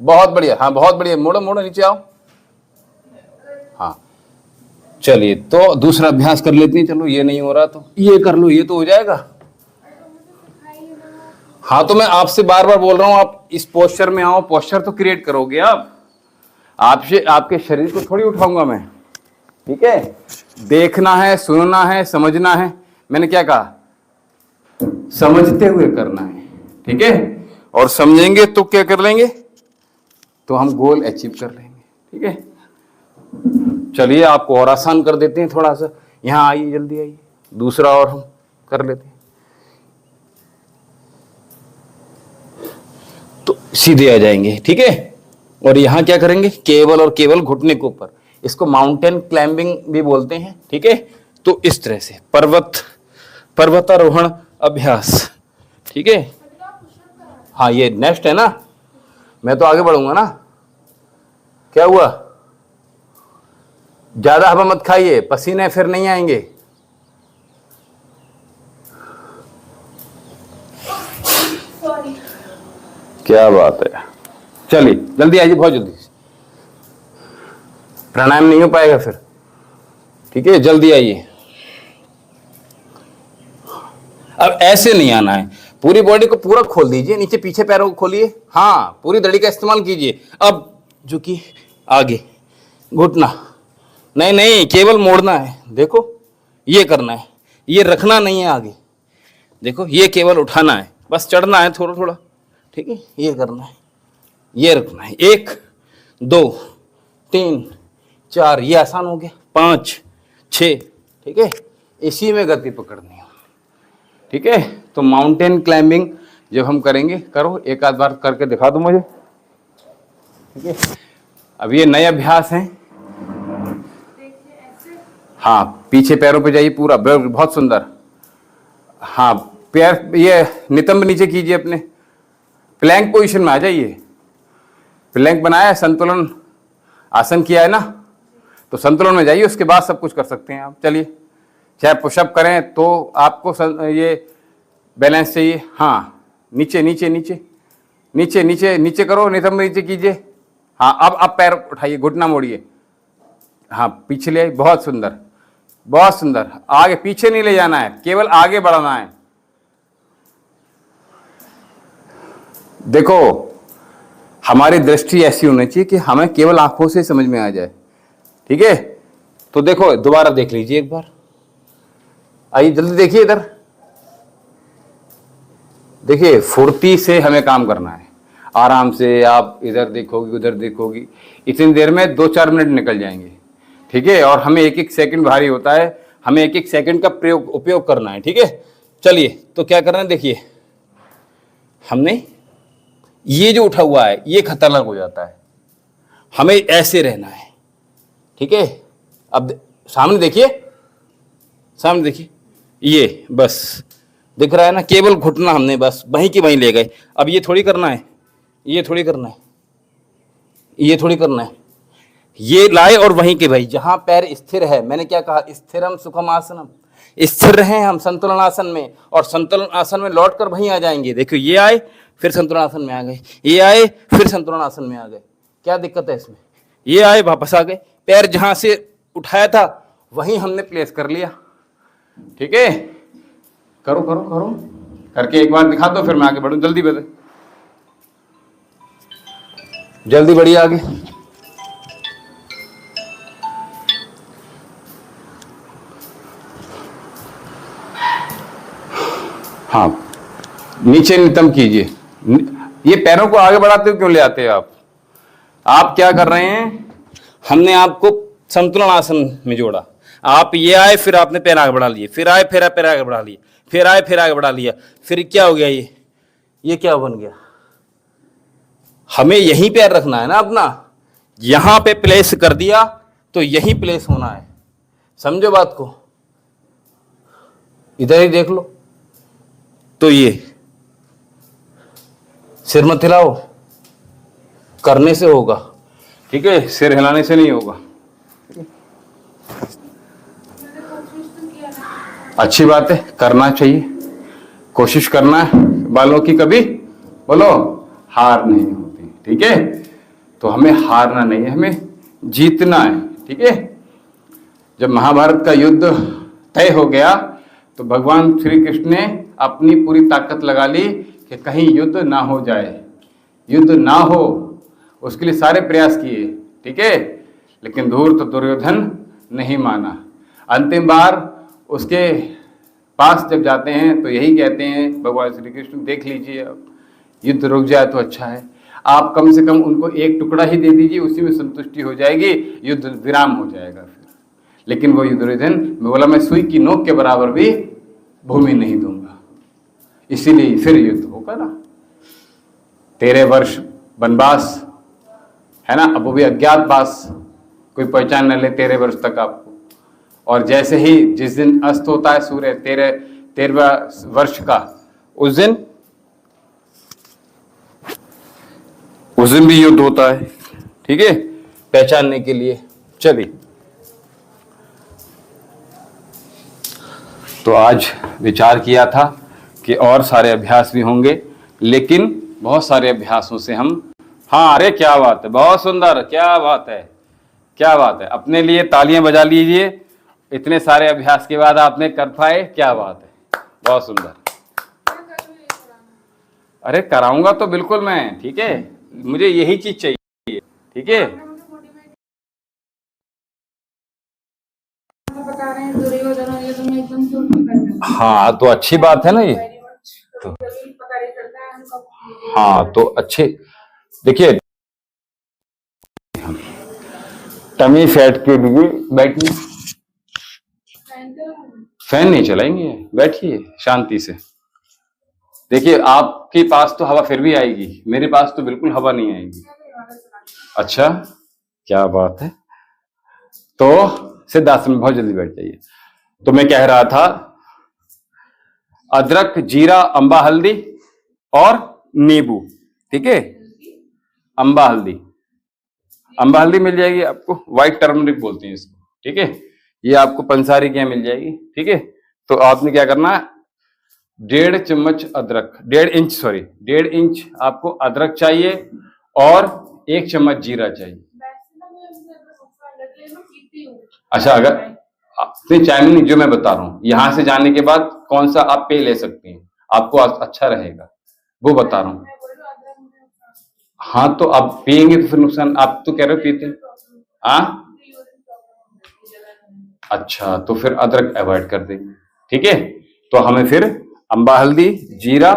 बहुत बढ़िया। हाँ, बहुत बढ़िया, मोड़ो, नीचे आओ। हाँ, चलिए तो दूसरा अभ्यास कर लेते हैं। चलो, ये नहीं हो रहा तो ये कर लो, ये तो हो जाएगा। हाँ, तो मैं आपसे बार बार बोल रहा हूं, आप इस पोस्चर में आओ। पोस्चर तो क्रिएट करोगे आप। आपके शरीर को थोड़ी उठाऊंगा मैं, ठीक है। देखना है, सुनना है, समझना है। मैंने क्या कहा? समझते हुए करना है, ठीक है। और समझेंगे तो क्या कर लेंगे? तो हम गोल अचीव कर लेंगे, ठीक है। चलिए आपको और आसान कर देते हैं थोड़ा सा। यहां आइए, जल्दी आइए। दूसरा और हम कर लेते हैं। तो सीधे आ जाएंगे, ठीक है। और यहां क्या करेंगे? केवल और केवल घुटने के ऊपर। इसको माउंटेन क्लाइंबिंग भी बोलते हैं, ठीक है। तो इस तरह से पर्वतारोहण अभ्यास, ठीक है। हाँ, ये नेक्स्ट है ना। मैं तो आगे बढ़ूंगा ना। क्या हुआ? ज्यादा हवा मत खाइए, पसीने फिर नहीं आएंगे। क्या बात है। चलिए जल्दी आइए, बहुत जल्दी। प्राणायाम नहीं हो पाएगा फिर, ठीक है। जल्दी आइए। अब ऐसे नहीं आना है, पूरी बॉडी को पूरा खोल दीजिए, नीचे पीछे पैरों को खोलिए। हाँ, पूरी दड़ी का इस्तेमाल कीजिए। अब झुकी आगे, घुटना नहीं, केवल मोड़ना है। देखो, ये करना है, ये रखना नहीं है आगे। देखो, ये केवल उठाना है, बस चढ़ना है थोड़ा थोड़ा, ठीक है। ये करना है, ये रखना है। 1 2 3 4, ये आसान हो गया। 5 6, ठीक है। इसी में गति पकड़नी है, ठीक है। तो माउंटेन क्लाइंबिंग जब हम करेंगे, करो, एक आध बार करके दिखा दो मुझे, ठीक है। अब ये नए अभ्यास हैं। हाँ, पीछे पैरों पे जाइए पूरा, बहुत सुंदर। हाँ, पैर ये नितंब नीचे कीजिए अपने। प्लैंक पोजीशन में आ जाइए। प्लैंक बनाया है, संतुलन आसन किया है ना, तो संतुलन में जाइए, उसके बाद सब कुछ कर सकते हैं आप। चलिए चाहे पुशअप करें तो आपको ये बैलेंस चाहिए। हाँ, नीचे नीचे नीचे नीचे नीचे नीचे करो, नितंब नीचे कीजिए। हाँ, अब पैर उठाइए, घुटना मोड़िए। हाँ, पीछे ले, बहुत सुंदर, बहुत सुंदर। आगे पीछे नहीं ले जाना है, केवल आगे बढ़ना है। देखो, हमारी दृष्टि ऐसी होनी चाहिए कि हमें केवल आंखों से समझ में आ जाए। ठीक है, तो देखो दोबारा देख लीजिए एक बार। आइए जल्दी देखिए इधर, देखिए फुर्ती से हमें काम करना है। आराम से आप इधर देखोगी उधर देखोगी, इतनी देर में 2-4 मिनट निकल जाएंगे। ठीक है, और हमें एक एक सेकंड भारी होता है, हमें एक एक सेकंड का उपयोग करना है। ठीक है, चलिए तो क्या करना है, देखिए हमने ये जो उठा हुआ है ये खतरनाक हो जाता है, हमें ऐसे रहना है। ठीक है, अब सामने देखिए, सामने देखिए, ये बस दिख रहा है ना, केवल घुटना हमने बस वहीं की वहीं ले गए। अब ये थोड़ी करना है, ये थोड़ी करना है, ये थोड़ी करना है, ये लाए और वहीं के वहीं जहां पैर स्थिर है। मैंने क्या कहा, स्थिरम सुखम आसनम, स्थिर रहे हम संतुलन आसन में, और संतुलन आसन में लौट कर वहीं आ जाएंगे। देखो ये आए फिर संतुलन आसन में आ गए, ये आए फिर संतुलन आसन में आ गए। क्या दिक्कत है इसमें, ये आए वापस आ गए, पैर जहां से उठाया था वहीं हमने प्लेस कर लिया। ठीक है, करो करो करो, करके एक बार दिखा दो, फिर मैं आगे बढ़ूं। जल्दी बढ़े, जल्दी बढ़िए आगे। हाँ, नीचे नितंब कीजिए। ये पैरों को आगे बढ़ाते हुए क्यों ले आते हैं आप क्या कर रहे हैं, हमने आपको संतुलन आसन में जोड़ा। आप ये आए फिर आपने पैर आगे बढ़ा लिए, फिर आए फिर पैर आगे बढ़ा लिए, फिर आए फिर आगे बढ़ा लिया, फिर क्या हो गया, ये क्या बन गया। हमें यहीं पैर रखना है ना अपना, यहां पे प्लेस कर दिया तो यहीं प्लेस होना है। समझो बात को, इधर ही देख लो। तो ये सिर मत हिलाओ, करने से होगा। ठीक है, सिर हिलाने से नहीं होगा। अच्छी बात है, करना चाहिए, कोशिश करना है। बालों की कभी बोलो हार नहीं होती। ठीक है, तो हमें हारना नहीं है, हमें जीतना है। ठीक है, जब महाभारत का युद्ध तय हो गया तो भगवान श्री कृष्ण ने अपनी पूरी ताकत लगा ली कि कहीं युद्ध ना हो जाए, युद्ध ना हो, उसके लिए सारे प्रयास किए। ठीक है, लेकिन धूर्त दुर्योधन नहीं माना। अंतिम बार उसके पास जब जाते हैं तो यही कहते हैं भगवान श्री कृष्ण, देख लीजिए अब युद्ध रुक जाए तो अच्छा है, आप कम से कम उनको एक टुकड़ा ही दे दीजिए, उसी में संतुष्टि हो जाएगी, युद्ध विराम हो जाएगा फिर। लेकिन वो दुर्योधन बोला, मैं सुई की नोक के बराबर भी भूमि नहीं दूंगा, इसीलिए फिर युद्ध होगा ना। 13 वर्ष वनवास है ना, अब वो भी अज्ञातवास, कोई पहचान न ले 13 वर्ष तक आपको। और जैसे ही जिस दिन अस्त होता है सूर्य 13वां वर्ष का, उस दिन भी युद्ध होता है। ठीक है, पहचानने के लिए। चलिए, तो आज विचार किया था कि और सारे अभ्यास भी होंगे, लेकिन बहुत सारे अभ्यासों से हम, हाँ अरे क्या बात है, बहुत सुंदर, क्या बात है, क्या बात है। अपने लिए तालियां बजा लीजिए, इतने सारे अभ्यास के बाद आपने कर पाए, क्या बात है, बहुत सुंदर। अरे कराऊंगा तो बिल्कुल मैं, ठीक है, मुझे यही चीज चाहिए। ठीक है, हाँ तो अच्छी बात है ना ये तो, हाँ तो अच्छे, देखिए टमी फैट के लिए बैठिए, फैन नहीं चलाएंगे, बैठिए शांति से। देखिए आपके पास तो हवा फिर भी आएगी, मेरे पास तो बिल्कुल हवा नहीं आएगी। अच्छा, क्या बात है। तो सिद्धासन में बहुत जल्दी बैठ जाइए। तो मैं कह रहा था, अदरक, जीरा, अंबा हल्दी और नींबू। ठीक है, अंबा हल्दी, अंबा हल्दी मिल जाएगी आपको, व्हाइट टर्मरिक बोलते हैं इसको। ठीक है, ये आपको पंसारी के यहाँ मिल जाएगी, ठीक है। तो आपने क्या करना, 1.5 चम्मच अदरक, 1.5 इंच आपको अदरक चाहिए और 1 चम्मच जीरा चाहिए। अच्छा, अगर नहीं चाय में नहीं, जो मैं बता रहा हूँ, यहाँ से जाने के बाद कौन सा आप पे ले सकते हैं, आपको अच्छा रहेगा, वो बता रहा हूँ। हाँ तो आप पियेंगे तो फिर नुकसान, आप तो कह रहे हो पीते हैं। हाँ अच्छा, तो फिर अदरक अवॉइड कर देंगे, ठीक है। तो हमें फिर अम्बा हल्दी, जीरा,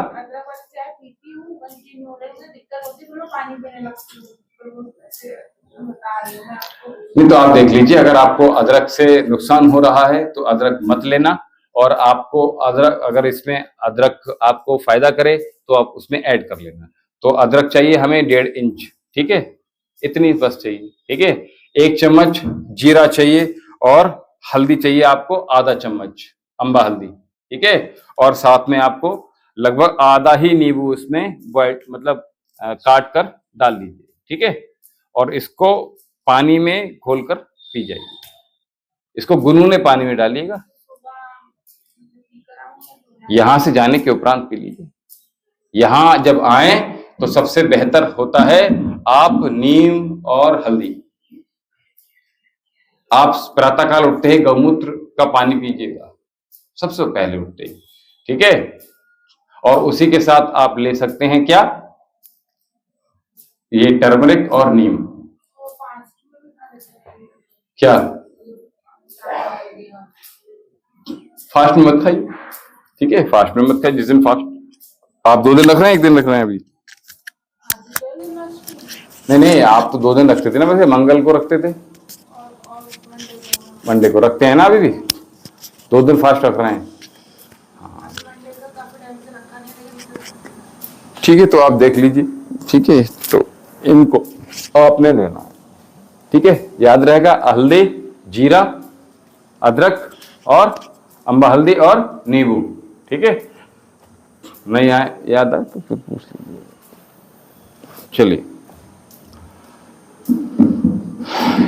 नहीं तो आप देख लीजिए, अगर आपको अदरक से नुकसान हो रहा है तो अदरक मत लेना, और आपको अदरक, अगर इसमें अदरक आपको फायदा करे तो आप उसमें ऐड कर लेना। तो अदरक चाहिए हमें 1.5 इंच, ठीक है, इतनी बस चाहिए, ठीक है। 1 चम्मच जीरा चाहिए और हल्दी चाहिए आपको आधा चम्मच, अम्बा हल्दी, ठीक है। और साथ में आपको लगभग आधा ही नींबू उसमें बॉइल, मतलब काट कर डाल दीजिए, ठीक है। और इसको पानी में घोलकर पी जाइए, इसको गुनगुने पानी में डालिएगा, यहां से जाने के उपरांत पी लीजिए। यहां जब आए तो सबसे बेहतर होता है आप नीम और हल्दी, आप प्रातःकाल उठते ही गौमूत्र का पानी पीजिएगा सबसे पहले उठते ही, ठीक है। और उसी के साथ आप ले सकते हैं क्या, ये टर्मरिक और नीम। क्या फास्ट में मत खाइए, ठीक है, फास्ट में मत खाइए। जिस दिन फास्ट, आप 2 दिन रख रहे हैं, 1 दिन रख रहे हैं अभी? नहीं, आप तो 2 दिन रखते थे ना, वैसे मंगल को रखते थे, मंडे को रखते हैं ना, अभी भी 2 दिन फास्ट रख रहे हैं। ठीक है, तो आप देख लीजिए, ठीक है। तो इनको आपने लेना है, ठीक है, याद रहेगा, हल्दी, जीरा, अदरक और अम्बा हल्दी और नींबू, ठीक है। नहीं आए याद आए तो फिर पूछ लीजिए। चलिए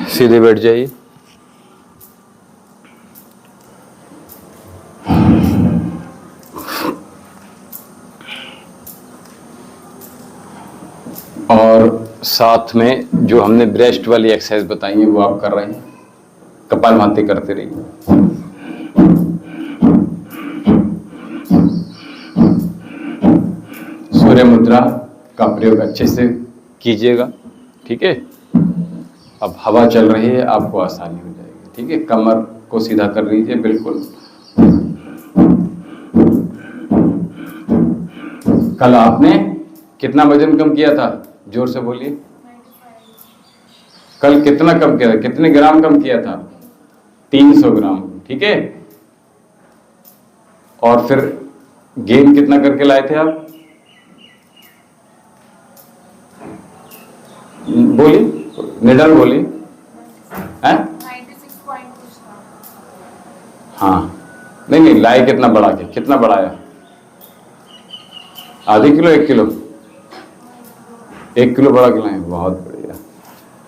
सीधे बैठ जाइए। और साथ में जो हमने ब्रेस्ट वाली एक्सरसाइज बताई है वो आप कर रहे हैं, कपालभाति करते रहिए। सूर्य मुद्रा का प्रयोग अच्छे से कीजिएगा, ठीक है। अब हवा चल रही है, आपको आसानी हो जाएगी, ठीक है। कमर को सीधा कर लीजिए बिल्कुल। कल आपने कितना वजन कम किया था, जोर से बोलिए। कल कितना कम किया था, कितने ग्राम कम किया था? 300 ग्राम, ठीक है। और फिर गेन कितना करके लाए थे आप, बोलिए, निडर बोलिए। हैं? 96.कुछ था। हाँ, नहीं लाए कितना बढ़ा के, कितना बढ़ाया? आधे किलो, 1 किलो? 1 किलो बढ़ा के लाए, बहुत बढ़िया,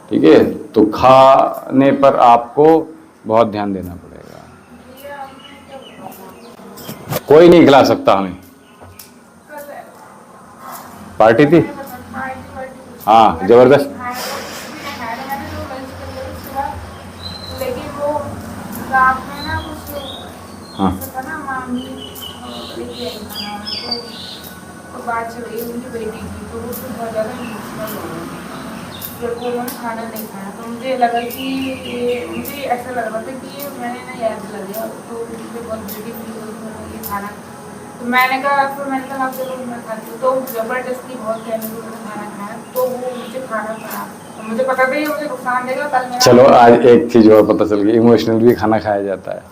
ठीक है। तो खाने पर आपको बहुत ध्यान देना पड़ेगा, कोई नहीं खिला सकता हमें। पार्टी थी? हाँ, जबरदस्त। लेकिन वो रात में ना कुछ हाँ ना, मामी लेके आई खाना, तो बात चल रही उनकी बेटी की, तो वो बहुत ज़्यादा इमोशनल हो गई, जब वो उन्होंने खाना नहीं खाया। तो मुझे लगा कि मुझे ऐसा लग रहा था कि ये मैंने ना याद दिला दिया, तो मुझे बहुत बेटी फील हुई ये खाना। तो मैंने कहा आप चलो मैं खाती हूँ, तो ज़बरदस्ती बहुत कहने को मैंने खाना खाया, तो वो मुझे खाना पड़ा। तो मुझे पता था ये मुझे नुकसान देगा कल मेरा। चलो आज एक चीज और पता चल गई, इमोशनल भी खाना खाया जाता है।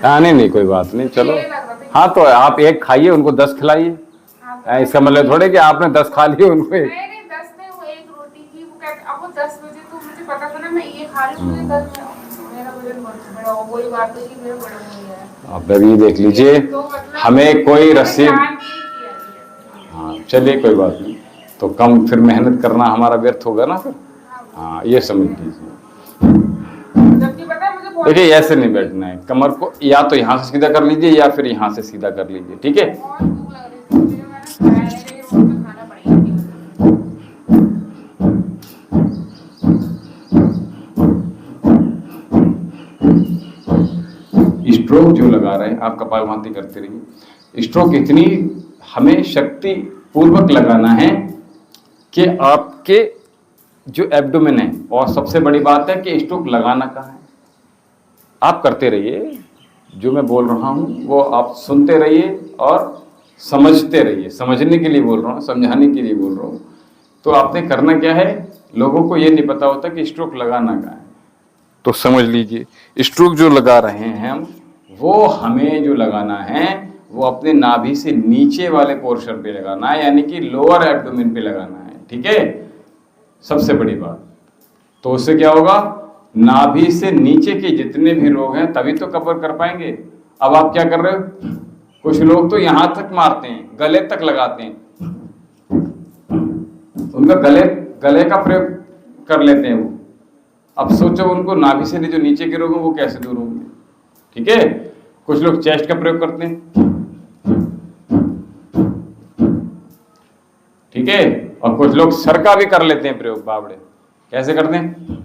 हाँ नहीं कोई बात नहीं, चलो। हाँ तो आप 1 खाइए, उनको 10 खिलाइए, इसका मतलब थोड़े कि आपने 10 खा लिए उनको 1। नहीं 10 नहीं, वो 1 रोटी थी, वो कहते अब वो 10 बजे, तो मुझे पता था ना मैं ये खा रही हूँ, मुझे 10 मेरा वजन बहुत बड़ा, वही बात है कि मेरा बड़ा हो गया है। आप अभी देख लीजिए, तो मतलब हमें कोई रसीद, ध्यान नहीं किया। हाँ चलिए कोई बात नहीं, तो कम फिर मेहनत करना हमारा व्यर्थ होगा ना फिर, हाँ ये समझ लीजिए। देखिए ऐसे नहीं बैठना है, कमर को या तो यहाँ से सीधा कर लीजिए या फिर यहाँ से सीधा कर लीजिए, ठीक है। बहुत भूख लग रही थी, मुझे मैंने खाया नहीं, लेकिन मुझे खाना पड़ेगा नहीं। स्ट्रोक जो लगा रहे हैं आप कपालभाति करते रहिए। स्ट्रोक इतनी हमें शक्ति पूर्वक लगाना है कि आपके जो एब्डोमेन है, और सबसे बड़ी बात है कि स्ट्रोक लगाना कहाँ है। आप करते रहिए, जो मैं बोल रहा हूँ वो आप सुनते रहिए और समझते रहिए। समझने के लिए बोल रहा हूँ, समझाने के लिए बोल रहा हूँ। तो आपने करना क्या है, लोगों को ये नहीं पता होता कि स्ट्रोक लगाना कहाँ है, तो समझ लीजिए स्ट्रोक जो लगा रहे हैं हम, वो हमें जो लगाना है वो अपने नाभि से नीचे वाले पोर्शन पे लगाना है, यानी कि लोअर एब्डोमेन पे लगाना है, ठीक है। सबसे बड़ी बात, तो उससे क्या होगा, नाभि से नीचे के जितने भी रोग हैं तभी तो कवर कर पाएंगे। अब आप क्या कर रहे हो, कुछ लोग तो यहां तक मारते हैं, गले तक लगाते हैं, उनका गले का प्रयोग कर लेते हैं वो। अब सोचो उनको नाभि से जो नीचे के रोग हैं वो कैसे दूर होंगे, ठीक है। कुछ लोग चेस्ट का प्रयोग करते हैं, ठीक है, और कुछ लोग सर का भी कर लेते हैं प्रयोग। बावड़े कैसे करते हैं,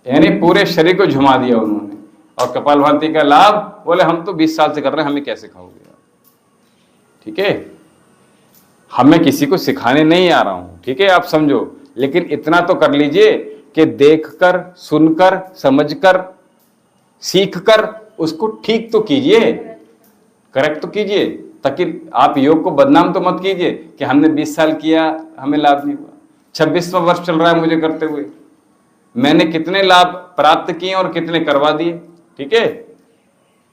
यानी पूरे शरीर को झुमा दिया उन्होंने। और कपालभाति का लाभ बोले हम तो 20 साल से कर रहे हैं, हमें कैसे खाओगे, ठीक है। हमें किसी को सिखाने नहीं आ रहा हूं, ठीक है, आप समझो, लेकिन इतना तो कर लीजिए कि देखकर, सुनकर, समझकर, सीखकर उसको ठीक तो कीजिए, करेक्ट तो कीजिए, ताकि आप योग को बदनाम तो मत कीजिए कि हमने 20 साल किया हमें लाभ नहीं हुआ। 26वां वर्ष चल रहा है मुझे करते हुए, मैंने कितने लाभ प्राप्त किए और कितने करवा दिए, ठीक है।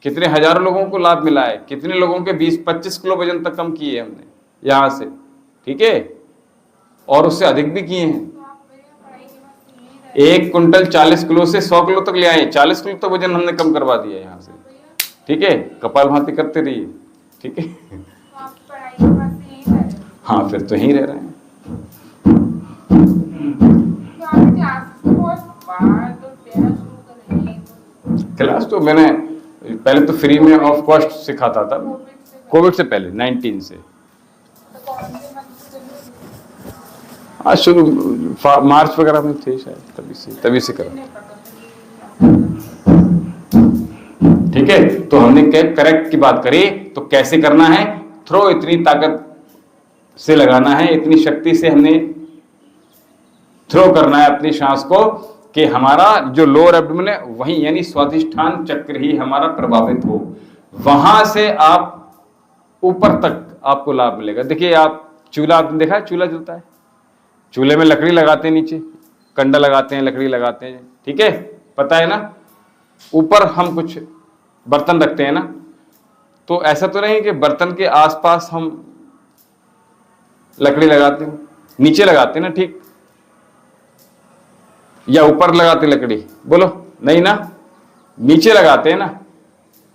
कितने हजारों लोगों को लाभ मिला है, कितने लोगों के 20-25 किलो वजन तक कम किए हमने यहां से, ठीक है, और उससे अधिक भी किए हैं। 1 कुंटल 40 किलो से 100 किलो तक ले आए, 40 किलो तक वजन हमने कम करवा दिया यहाँ से, ठीक है। कपालभाति करते रहिए, ठीक है। हाँ फिर तो यहीं रह रहे हैं। क्लास तो मैंने पहले तो फ्री में ऑफ कॉस्ट सिखाता था, कोविड से पहले 19 से। हाँ शुरू मार्च वगैरह में थे शायद, तभी से करा, ठीक है। तो हमने करेक्ट की बात करी, तो कैसे करना है, थ्रो इतनी ताकत से लगाना है, इतनी शक्ति से हमने थ्रो करना है अपनी सांस को कि हमारा जो लोअर एब्डोमेन है वहीं, यानी स्वादिष्ठान चक्र ही हमारा प्रभावित हो, वहां से आप ऊपर तक आपको लाभ मिलेगा। देखिए आप चूल्हा, आपने देखा है चूल्हा जलता है, चूल्हे में लकड़ी लगाते हैं, नीचे कंडा लगाते हैं, लकड़ी लगाते हैं, ठीक है, पता है ना। ऊपर हम कुछ बर्तन रखते हैं ना, तो ऐसा तो नहीं कि बर्तन के आसपास हम लकड़ी लगाते हैं, नीचे लगाते हैं ना, ठीक, या ऊपर लगाते लकड़ी, बोलो नहीं ना, नीचे लगाते हैं ना।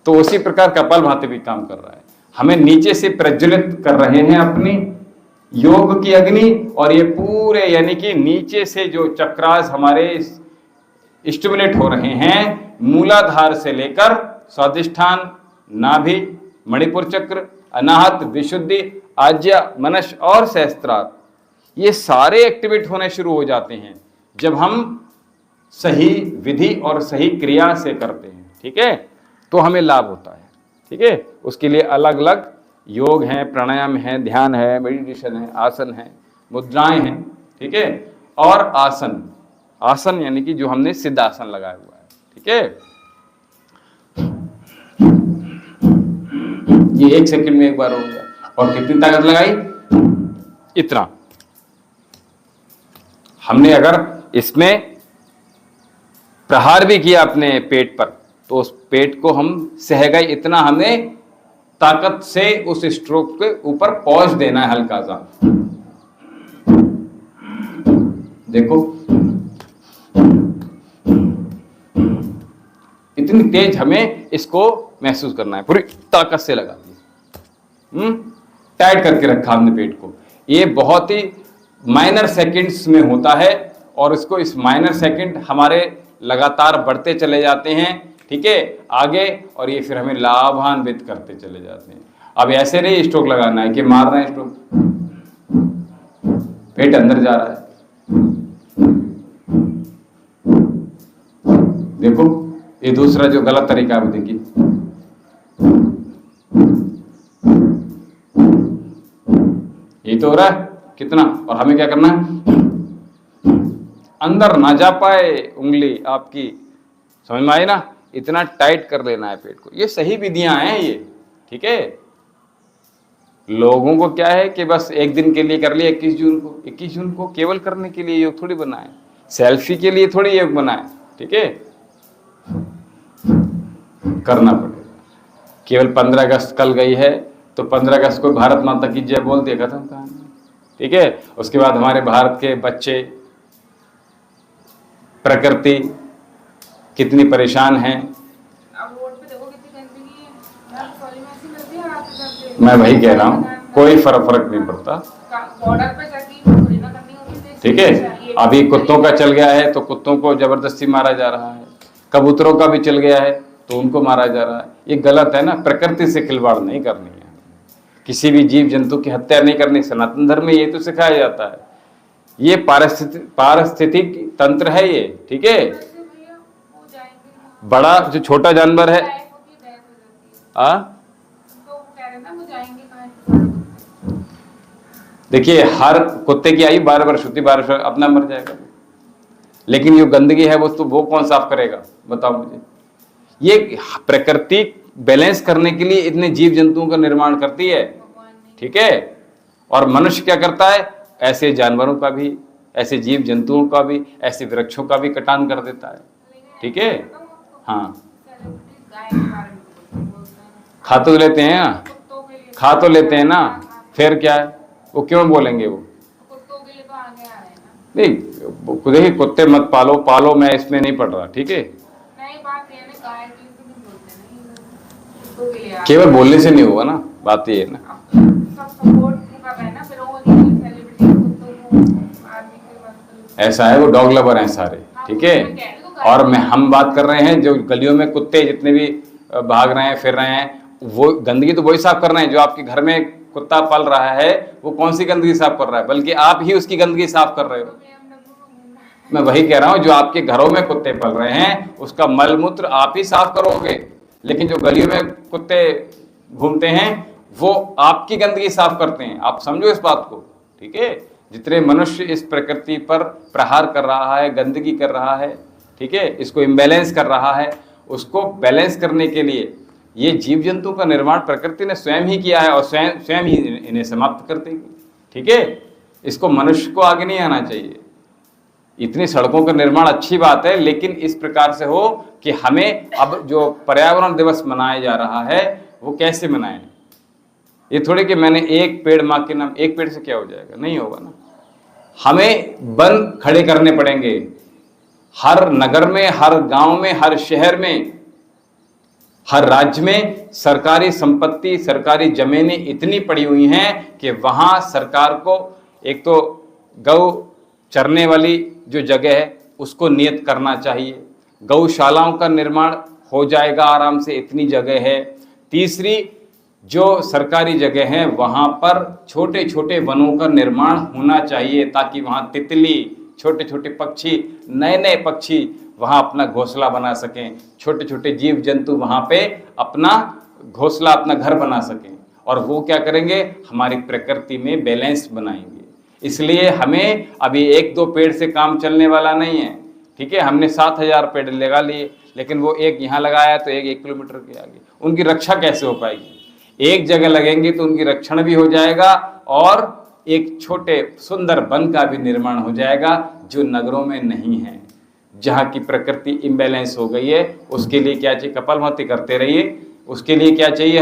तो उसी प्रकार कपालभाति भी काम कर रहा है, हमें नीचे से प्रज्वलित कर रहे हैं अपनी योग की अग्नि, और ये पूरे यानी कि नीचे से जो चक्रास हमारे स्टिमुलेट हो रहे हैं, मूलाधार से लेकर स्वादिष्ठान, नाभि, मणिपुर चक्र, अनाहत, विशुद्धि, आज्या, मनस और सहस्त्रार, ये सारे एक्टिवेट होने शुरू हो जाते हैं जब हम सही विधि और सही क्रिया से करते हैं, ठीक है। तो हमें लाभ होता है, ठीक है। उसके लिए अलग अलग योग हैं, प्राणायाम है, ध्यान है, मेडिटेशन है, आसन है, मुद्राएं हैं, ठीक है। और आसन, आसन यानी कि जो हमने सिद्धासन लगाया हुआ है, ठीक है। ये 1 सेकंड में एक बार हो गया, और कितनी ताकत लगाई, इतना। हमने अगर इसमें प्रहार भी किया अपने पेट पर, तो उस पेट को हम सह गए, इतना हमें ताकत से उस स्ट्रोक के ऊपर पहुंच देना है, हल्का सा। देखो इतनी तेज हमें इसको महसूस करना है, पूरी ताकत से लगा दी, टाइट करके रखा हमने पेट को। ये बहुत ही माइनर सेकंड्स में होता है, और इसको इस माइनर सेकंड हमारे लगातार बढ़ते चले जाते हैं, ठीक है, आगे, और ये फिर हमें लाभान्वित करते चले जाते हैं। अब ऐसे नहीं स्ट्रोक लगाना है कि मार रहे हैं स्ट्रोक, पेट अंदर जा रहा है, देखो ये दूसरा जो गलत तरीका है, देखिए ये तो हो रहा है कितना, और हमें क्या करना है, अंदर ना जा पाए उंगली आपकी, समझ में आई ना, इतना टाइट कर लेना है पेट को। ये सही विधियां हैं ये, ठीक है। लोगों को क्या है कि बस एक दिन के लिए कर लिया 21 जून को केवल करने के लिए योग थोड़ी बनाए, सेल्फी के लिए थोड़ी योग बनाए, ठीक है, करना पड़ेगा। केवल 15 अगस्त कल गई है तो 15 अगस्त को भारत माता की जय बोल दिया, खत्म कहानी, ठीक है। उसके बाद हमारे भारत के बच्चे, प्रकृति कितनी परेशान है, मैं वही कह रहा हूँ, कोई फर्क नहीं पड़ता, बॉर्डर पे जाके पूरी ना करनी होगी, ठीक है। अभी कुत्तों का चल गया है तो कुत्तों को जबरदस्ती मारा जा रहा है, कबूतरों का भी चल गया है तो उनको मारा जा रहा है। ये गलत है ना, प्रकृति से खिलवाड़ नहीं करनी है, किसी भी जीव जंतु की हत्या नहीं करनी। सनातन धर्म में ये तो सिखाया जाता है, ये पारिस्थितिक तंत्र है ये, ठीक है। बड़ा जो छोटा जानवर है, देखिए हर कुत्ते की आयु 12 वर्ष होती, 12 वर्ष अपना मर जाएगा, लेकिन जो गंदगी है वो कौन साफ करेगा, बताओ मुझे। ये प्रकृति बैलेंस करने के लिए इतने जीव जंतुओं का निर्माण करती है, ठीक है। और मनुष्य क्या करता है, ऐसे जानवरों का भी, ऐसे जीव जंतुओं का भी, ऐसे वृक्षों का भी कटान कर देता है, ठीक है। हाँ, खा तो लेते हैं, खा तो लेते हैं ना, फिर क्या है, वो क्यों बोलेंगे, वो नहीं, देखिए कुत्ते मत पालो, मैं इसमें नहीं पढ़ रहा, ठीक है। केवल बोलने से नहीं होगा ना, बात ये है ना। ऐसा है, वो डॉग लवर हैं सारे, ठीक है। और हम बात कर रहे हैं जो गलियों में कुत्ते जितने भी भाग रहे हैं, फिर रहे हैं, वो गंदगी तो वही साफ कर रहे हैं। जो आपके घर में कुत्ता पल रहा है वो कौन सी गंदगी साफ कर रहा है, बल्कि आप ही उसकी गंदगी साफ कर रहे हो। मैं वही कह रहा हूं, जो आपके घरों में कुत्ते पल रहे हैं उसका मल मूत्र आप ही साफ करोगे, लेकिन जो गलियों में कुत्ते घूमते हैं वो आपकी गंदगी साफ करते हैं। आप समझो इस बात को, ठीक है। जितने मनुष्य इस प्रकृति पर प्रहार कर रहा है, गंदगी कर रहा है, ठीक है, इसको इम्बैलेंस कर रहा है, उसको बैलेंस करने के लिए ये जीव जंतु का निर्माण प्रकृति ने स्वयं ही किया है और स्वयं ही इन्हें समाप्त कर देगी, ठीक है। इसको मनुष्य को आगे नहीं आना चाहिए। इतनी सड़कों का निर्माण अच्छी बात है, लेकिन इस प्रकार से हो कि हमें अब जो पर्यावरण दिवस मनाया जा रहा है वो कैसे मनाएं। ये थोड़ी कि मैंने एक पेड़ माँ के नाम, एक पेड़ से क्या हो जाएगा, नहीं होगा ना। हमें वन खड़े करने पड़ेंगे, हर नगर में, हर गांव में, हर शहर में, हर राज्य में सरकारी संपत्ति, सरकारी जमीनें इतनी पड़ी हुई हैं कि वहां सरकार को एक तो गौ चरने वाली जो जगह है उसको नियत करना चाहिए, गौशालाओं का निर्माण हो जाएगा आराम से, इतनी जगह है। तीसरी, जो सरकारी जगह है वहां पर छोटे छोटे वनों का निर्माण होना चाहिए, ताकि वहां तितली, छोटे छोटे पक्षी, नए नए पक्षी वहां अपना घोंसला बना सकें, छोटे छोटे जीव जंतु वहां पे अपना घोंसला, अपना घर बना सकें। और वो क्या करेंगे, हमारी प्रकृति में बैलेंस बनाएंगे। इसलिए हमें अभी 1-2 पेड़ से काम चलने वाला नहीं है, ठीक है। हमने 7000 पेड़ लगा लिए, लेकिन वो एक यहाँ लगाया तो एक 1 किलोमीटर के आगे, उनकी रक्षा कैसे हो पाएगी। एक जगह लगेंगे तो उनकी रक्षण भी हो जाएगा और एक छोटे सुंदर वन का भी निर्माण हो जाएगा, जो नगरों में नहीं है, जहाँ की प्रकृति इम्बैलेंस हो गई है। उसके लिए क्या चाहिए, कपालभाति करते रहिए। उसके लिए क्या चाहिए,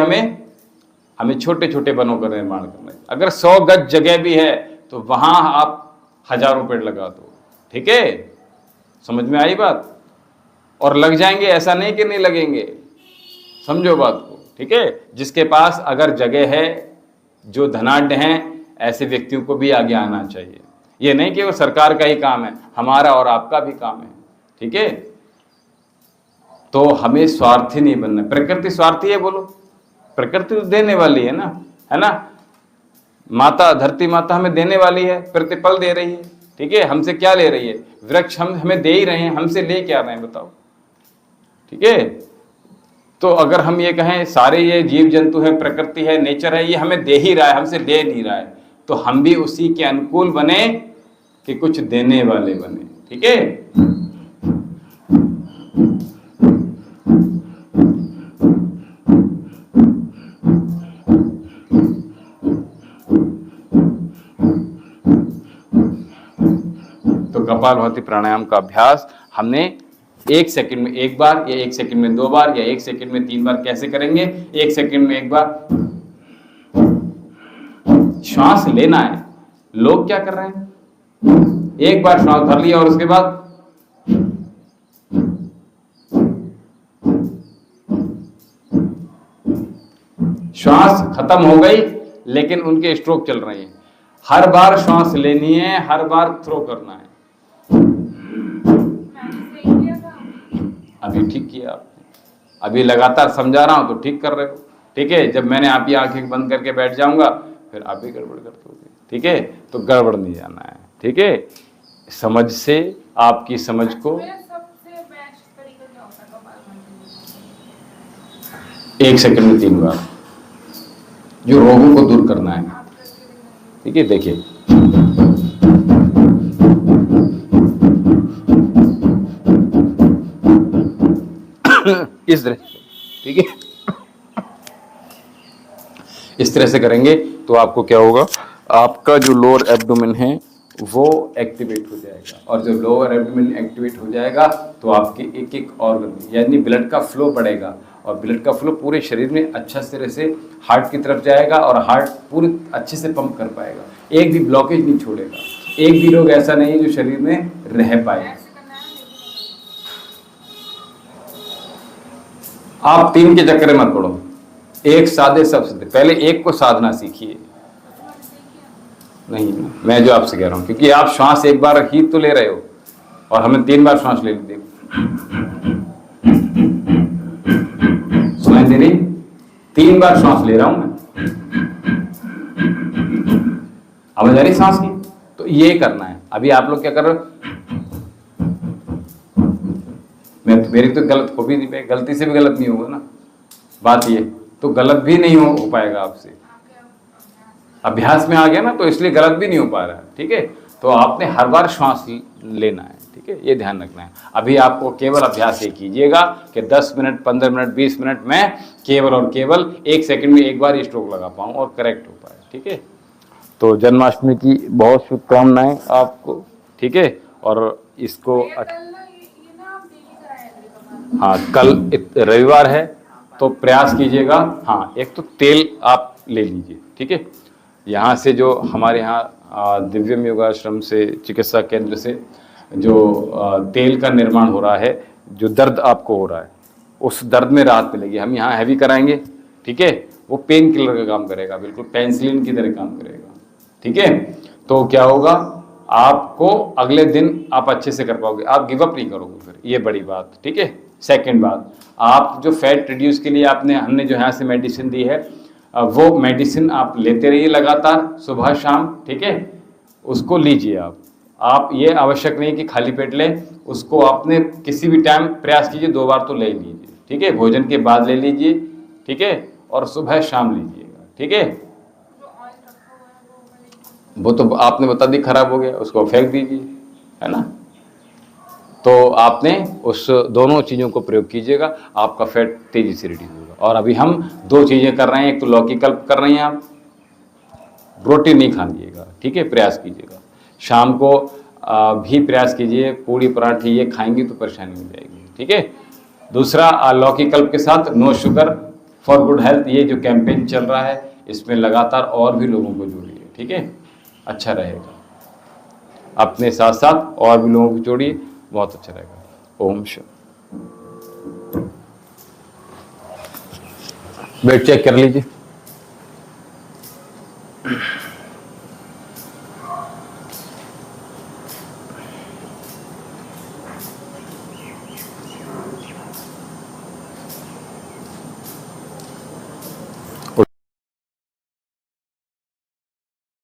हमें छोटे छोटे वनों का निर्माण करना है। अगर 100 गज जगह भी है तो वहां आप हजारों पेड़ लगा दो, ठीक है। समझ में आई बात। और लग जाएंगे, ऐसा नहीं कि नहीं लगेंगे, समझो बात को, ठीक है। जिसके पास अगर जगह है, जो धनाढ्य हैं, ऐसे व्यक्तियों को भी आगे आना चाहिए। ये नहीं कि वो सरकार का ही काम है, हमारा और आपका भी काम है। ठीक है, तो हमें स्वार्थी नहीं बनना। प्रकृति स्वार्थी है बोलो? प्रकृति तो देने वाली है ना, माता धरती माता हमें देने वाली है, प्रतिपल दे रही है। ठीक है, हमसे क्या ले रही है? वृक्ष हमें दे ही रहे हैं, हमसे ले क्या रहे हैं बताओ? ठीक है, तो अगर हम ये कहें सारे ये जीव जंतु है, प्रकृति है, नेचर है, ये हमें दे ही रहा है, हमसे ले नहीं रहा है, तो हम भी उसी के अनुकूल बने कि कुछ देने वाले बने। ठीक है, तो कपालभाति प्राणायाम का अभ्यास हमने 1 सेकंड में 1 बार या 1 सेकंड में 2 बार या 1 सेकंड में 3 बार कैसे करेंगे? 1 सेकंड में 1 बार श्वास लेना है। लोग क्या कर रहे हैं? 1 बार श्वास भर लिया और उसके बाद श्वास खत्म हो गई, लेकिन उनके स्ट्रोक चल रहे हैं। हर बार श्वास लेनी है, हर बार थ्रो करना है। अभी ठीक किया आपने, अभी लगातार समझा रहा हूं तो ठीक कर रहे हो। ठीक है, जब मैंने आप ही आंखें बंद करके बैठ जाऊंगा फिर आप भी गड़बड़ करते होगे। ठीक है, तो गड़बड़ नहीं जाना है। ठीक है, समझ से, आपकी समझ को 1 सेकंड में 3 बार जो रोगों को दूर करना है। ठीक है, देखिए इस तरह, ठीक है, इस तरह से करेंगे तो आपको क्या होगा? आपका जो लोअर एब्डोमेन है वो एक्टिवेट हो जाएगा, और जब लोअर एब्डोमेन एक्टिवेट हो जाएगा तो आपके एक एक ऑर्गन यानी ब्लड का फ्लो बढ़ेगा, और ब्लड का फ्लो पूरे शरीर में अच्छा तरह से हार्ट की तरफ जाएगा, और हार्ट पूरे अच्छे से पंप कर पाएगा, एक भी ब्लॉकेज नहीं छोड़ेगा। एक भी रोग ऐसा नहीं है जो शरीर में रह पाए। आप 3 के चक्कर मत पड़ो, एक सादे सबसे पहले एक को साधना सीखिए। नहीं, मैं जो आपसे कह रहा हूं, क्योंकि आप श्वास 1 बार ही तो ले रहे हो और हमें 3 बार श्वास ले ली। सुनाई दे रही? 3 बार श्वास ले रहा हूं मैं, आवाज आ रही सांस की? तो ये करना है। अभी आप लोग क्या कर रहे हो? मेरी तो गलत हो भी नहीं, गलती से भी गलत नहीं होगा ना, बात ये तो गलत भी नहीं हो पाएगा आपसे, अभ्यास में आ गया ना, तो इसलिए गलत भी नहीं हो पा रहा है। ठीक है, तो आपने हर बार श्वास लेना है। ठीक है, ये ध्यान रखना है। अभी आपको केवल अभ्यास ये कीजिएगा कि 10 मिनट, 15 मिनट, 20 मिनट में केवल और केवल 1 सेकंड में 1 बार स्ट्रोक लगा पाऊँ और करेक्ट हो पाए। ठीक है, तो जन्माष्टमी की बहुत शुभकामनाएं आपको। ठीक है, और इसको हाँ, कल रविवार है तो प्रयास कीजिएगा। हाँ, एक तो तेल आप ले लीजिए। ठीक है, यहाँ से जो हमारे यहाँ दिव्यम योगाश्रम से, चिकित्सा केंद्र से जो तेल का निर्माण हो रहा है, जो दर्द आपको हो रहा है उस दर्द में राहत मिलेगी। हम यहाँ हैवी कराएंगे। ठीक है, वो पेन किलर का काम करेगा, बिल्कुल पेनिसिलिन की तरह काम करेगा। ठीक है, तो क्या होगा, आपको अगले दिन आप अच्छे से कर पाओगे, आप गिव अप नहीं करोगे फिर, ये बड़ी बात। ठीक है, सेकंड बात, आप जो फैट रिड्यूस के लिए हमने जो यहाँ से मेडिसिन दी है, वो मेडिसिन आप लेते रहिए लगातार, सुबह शाम। ठीक है, उसको लीजिए आप ये आवश्यक नहीं कि खाली पेट लें, उसको आपने किसी भी टाइम प्रयास कीजिए, 2 बार तो ले लीजिए। ठीक है, भोजन के बाद ले लीजिए। ठीक है, और सुबह शाम लीजिएगा। ठीक है, वो तो आपने बता दी खराब हो गया, उसको फेंक दीजिए, है ना। तो आपने उस दोनों चीज़ों को प्रयोग कीजिएगा, आपका फैट तेजी से रिड्यूस होगा। और अभी हम 2 चीज़ें कर रहे हैं, एक तो लौकी कल्प कर रहे हैं आप, रोटी नहीं खाइएगा। ठीक है, प्रयास कीजिएगा। शाम को भी प्रयास कीजिए, पूड़ी पराठे ये खाएंगे तो परेशानी हो जाएगी। ठीक है, दूसरा लौकी कल्प के साथ no sugar for good health, ये जो कैंपेन चल रहा है इसमें लगातार और भी लोगों को जोड़िए। ठीक है, अच्छा रहेगा, अपने साथ साथ और भी लोगों को जोड़िए, बहुत अच्छा रहेगा। ओम शांति। वेट चेक कर लीजिए।